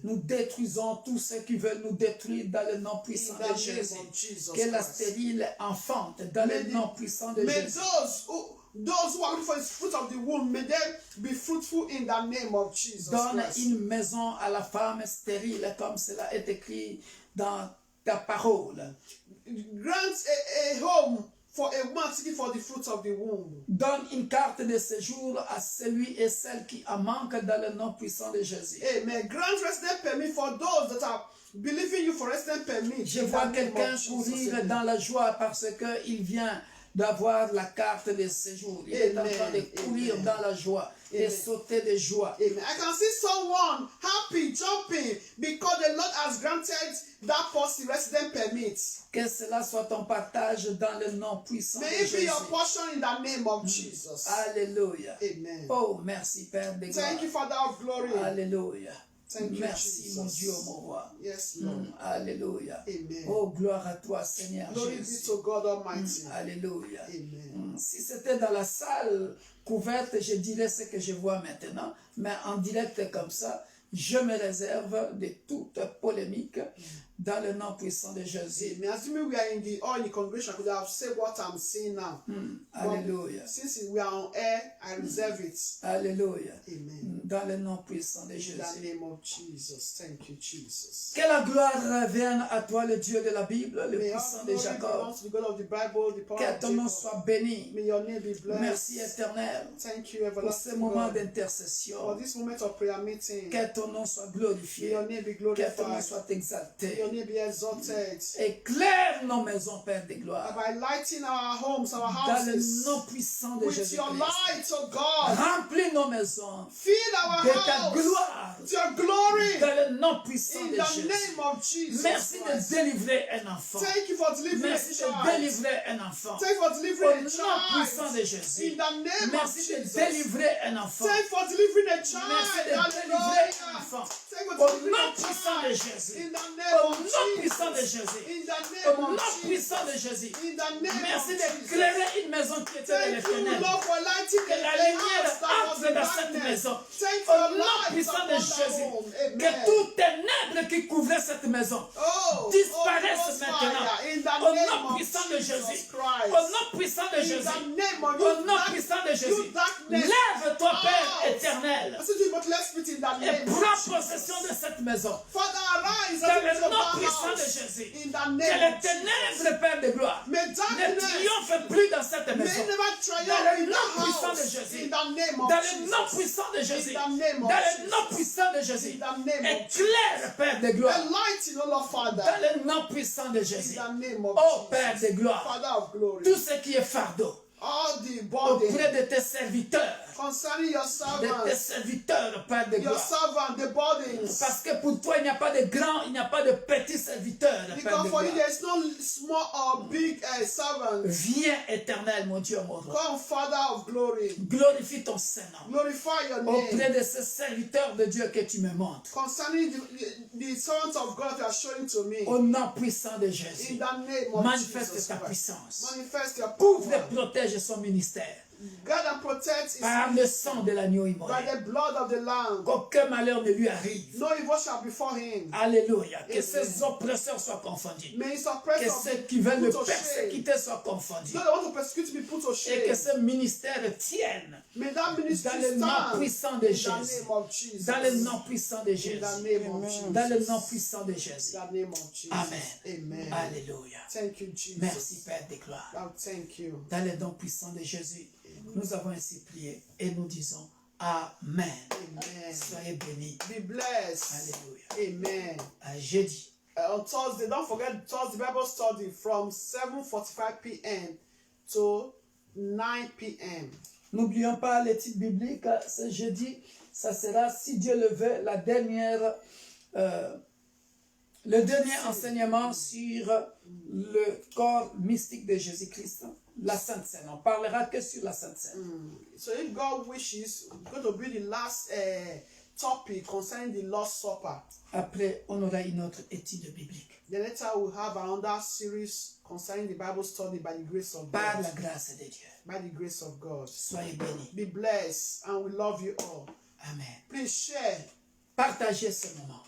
nous détruisons tous ceux qui veulent nous détruire dans le nom puissant de Jésus. Que la stérile enfante dans le nom puissant de Jésus. Those who are looking for the fruit of the womb, may they be fruitful in the name of Jesus Donne Christ. une maison à la femme stérile, comme cela est écrit dans ta parole. Grant a home for a woman seeking for the fruit of the womb. Donne une carte de séjour à celui et celle qui en manque dans le nom puissant de Jésus. Amen. Grant resident permit for those that are believing you for resident permit. Je vois quelqu'un courir dans la joie parce qu'il vient d'avoir la carte de séjour. Il est en train de courir dans la joie et sauter de joie. Amen. I can see someone happy, jumping, because the Lord has granted that person resident permit. Que cela soit ton partage dans le nom puissant de May it be Jésus. your portion in the name of Jesus. Alléluia. Amen. Oh, merci Père de gloire. Thank you, Father of glory. Alléluia. Thank you, Merci Jesus. mon Dieu, mon roi. Yes, Lord. Alléluia. Amen. Oh, gloire à toi Seigneur Glory be Jésus. to God Almighty. Alléluia. Amen. Si c'était dans la salle couverte, je dirais ce que je vois maintenant. Mais en direct comme ça, je me réserve de toute polémique dans le nom puissant de Jésus. Amen. Assuming we are in the congregation, I could have said what I'm saying now. Alléluia. Since we are on air, I reserve it. Alléluia. Amen. Dans le nom puissant de In Jésus. the name of Jesus. Thank you, Jesus. Que la gloire revienne à toi, le Dieu de la Bible, le May puissant all de glory Jacob. belongs to the God of the Bible, the power Que of ton nom Jacob. soit béni. May your name be blessed. Merci éternel Thank you, pour ce everlasting moment God, d'intercession. for this moment of prayer meeting. Que ton nom soit May glorifié. your name be Que ton nom glorified. soit May exalté. your name be exalted. Éclaire nos maisons, Père de gloire. By lighting our homes, our Dans le houses, nom puissant de with your Jésus-Christ. light, oh God. Remplis nos maisons Fill our de ta house gloire. with your glory. Dans le nom puissant In de the Jésus. name of Jesus Merci Christ. de délivrer un enfant. Thank you for delivering Merci a de child. délivrer un enfant. Thank you for Au delivering a nom puissant de child. Jésus. In the name of Merci de Jesus. délivrer un enfant. Thank you for delivering a Merci child. de délivrer un Hallelujah. enfant. Thank you Au for delivering nom a puissant de child. Jésus. In the Au name of nom puissant de Jesus. Jésus. In the Au name nom of Jesus. puissant de Jésus. In the name Merci of Jesus. d'éclairer une maison qui était dans les Thank you, ténèbres. Lord, for lighting Que la lumière house that was entre in dans cette darkness. maison. Thank you Au for nom light puissant de upon the Jésus. home. Que Amen. toutes ténèbres qui couvraient cette maison Oh, disparaissent oh, maintenant. fire. In the Au name nom of puissant de Jesus Jésus. Christ. Au nom puissant de In Jésus. the name of Au you, nom puissant de Jésus. you darkness. Lève-toi, Père out. éternel, I said to you, but let's speak in the et name of prends Jesus. possession de cette maison. Father, arise Dans and le your nom puissant de house. Jésus. In the Que name les of Jesus. ténèbres, Père de gloire, May ne darkness triomphent plus dans cette may maison. never Dans triumph le in nom the puissant de house. Jésus. In the name of Dans le nom Jesus. puissant de Jésus. In the name Dans of le nom Jesus. puissant de Jésus. In the name of Éclaire, Père de gloire. Enlighten, O Lord Father. Dans le nom puissant de In Jésus. the name of Oh Père Jesus. de gloire. Father of glory. Tout ce qui est fardeau All the auprès burden de tes serviteurs. concerning your De tes servants. serviteurs, Père de Your gloire. servant, the burdens. Parce que pour toi, il n'y a pas de grands, il n'y a pas de petits serviteurs, Père Because de for you gloire. there is no small or big servant. Viens, éternel, mon Dieu, mon roi. Come, Father of glory. Glorifie ton Saint-Nom. Glorify your Auprès name. de ces serviteurs de Dieu que tu me montres. Concerning the servants of God you are showing to me. Au nom puissant de In Jésus. the name of Manifeste Jesus ta Christ. puissance. Manifest your Couvre power. et protège son ministère. God and protect his Par le sang de l'agneau by immolé. the blood of the Lamb. Qu'aucun malheur ne lui arrive. No evil shall befall him. Alléluia. Que Amen. ses oppresseurs soient confondus. May his Que oppressors ceux be qui veulent le put to shame. persécuter soient confondus. Those that want to persecute be put to Et que shame. ce ministère tienne May that ministry dans le nom stand puissant de in the Jésus. name of Jesus. Dans le nom puissant de In Jésus. the name of Jesus. Dans le nom puissant de Jésus. In the name of Jesus. Amen. Amen. Alléluia. Thank you, Jesus. Merci Père de gloire. Oh, thank you. Dans le nom puissant de Jésus, nous avons ainsi prié et nous disons Amen. Amen. Soyez bénis. Be blessed. Alléluia. Amen. À jeudi. On Thursday, don't forget Thursday Bible study from 7:45 p.m. to 9 p.m. N'oublions pas les titres bibliques. Ce jeudi, ça sera, si Dieu le veut, le dernier enseignement sur le corps mystique de Jésus-Christ, la Sainte Seine. On ne parlera que sur la Sainte Seine. So if God wishes, it's going to be the last topic concerning the Lord's Supper. Après, on aura une autre étude biblique. Then later we'll have another series concerning the Bible study by the grace of Par God. la grâce de Dieu. By the grace of God. Soyez bénis. Be blessed and we love you all. Amen. Please share. Partagez ce moment.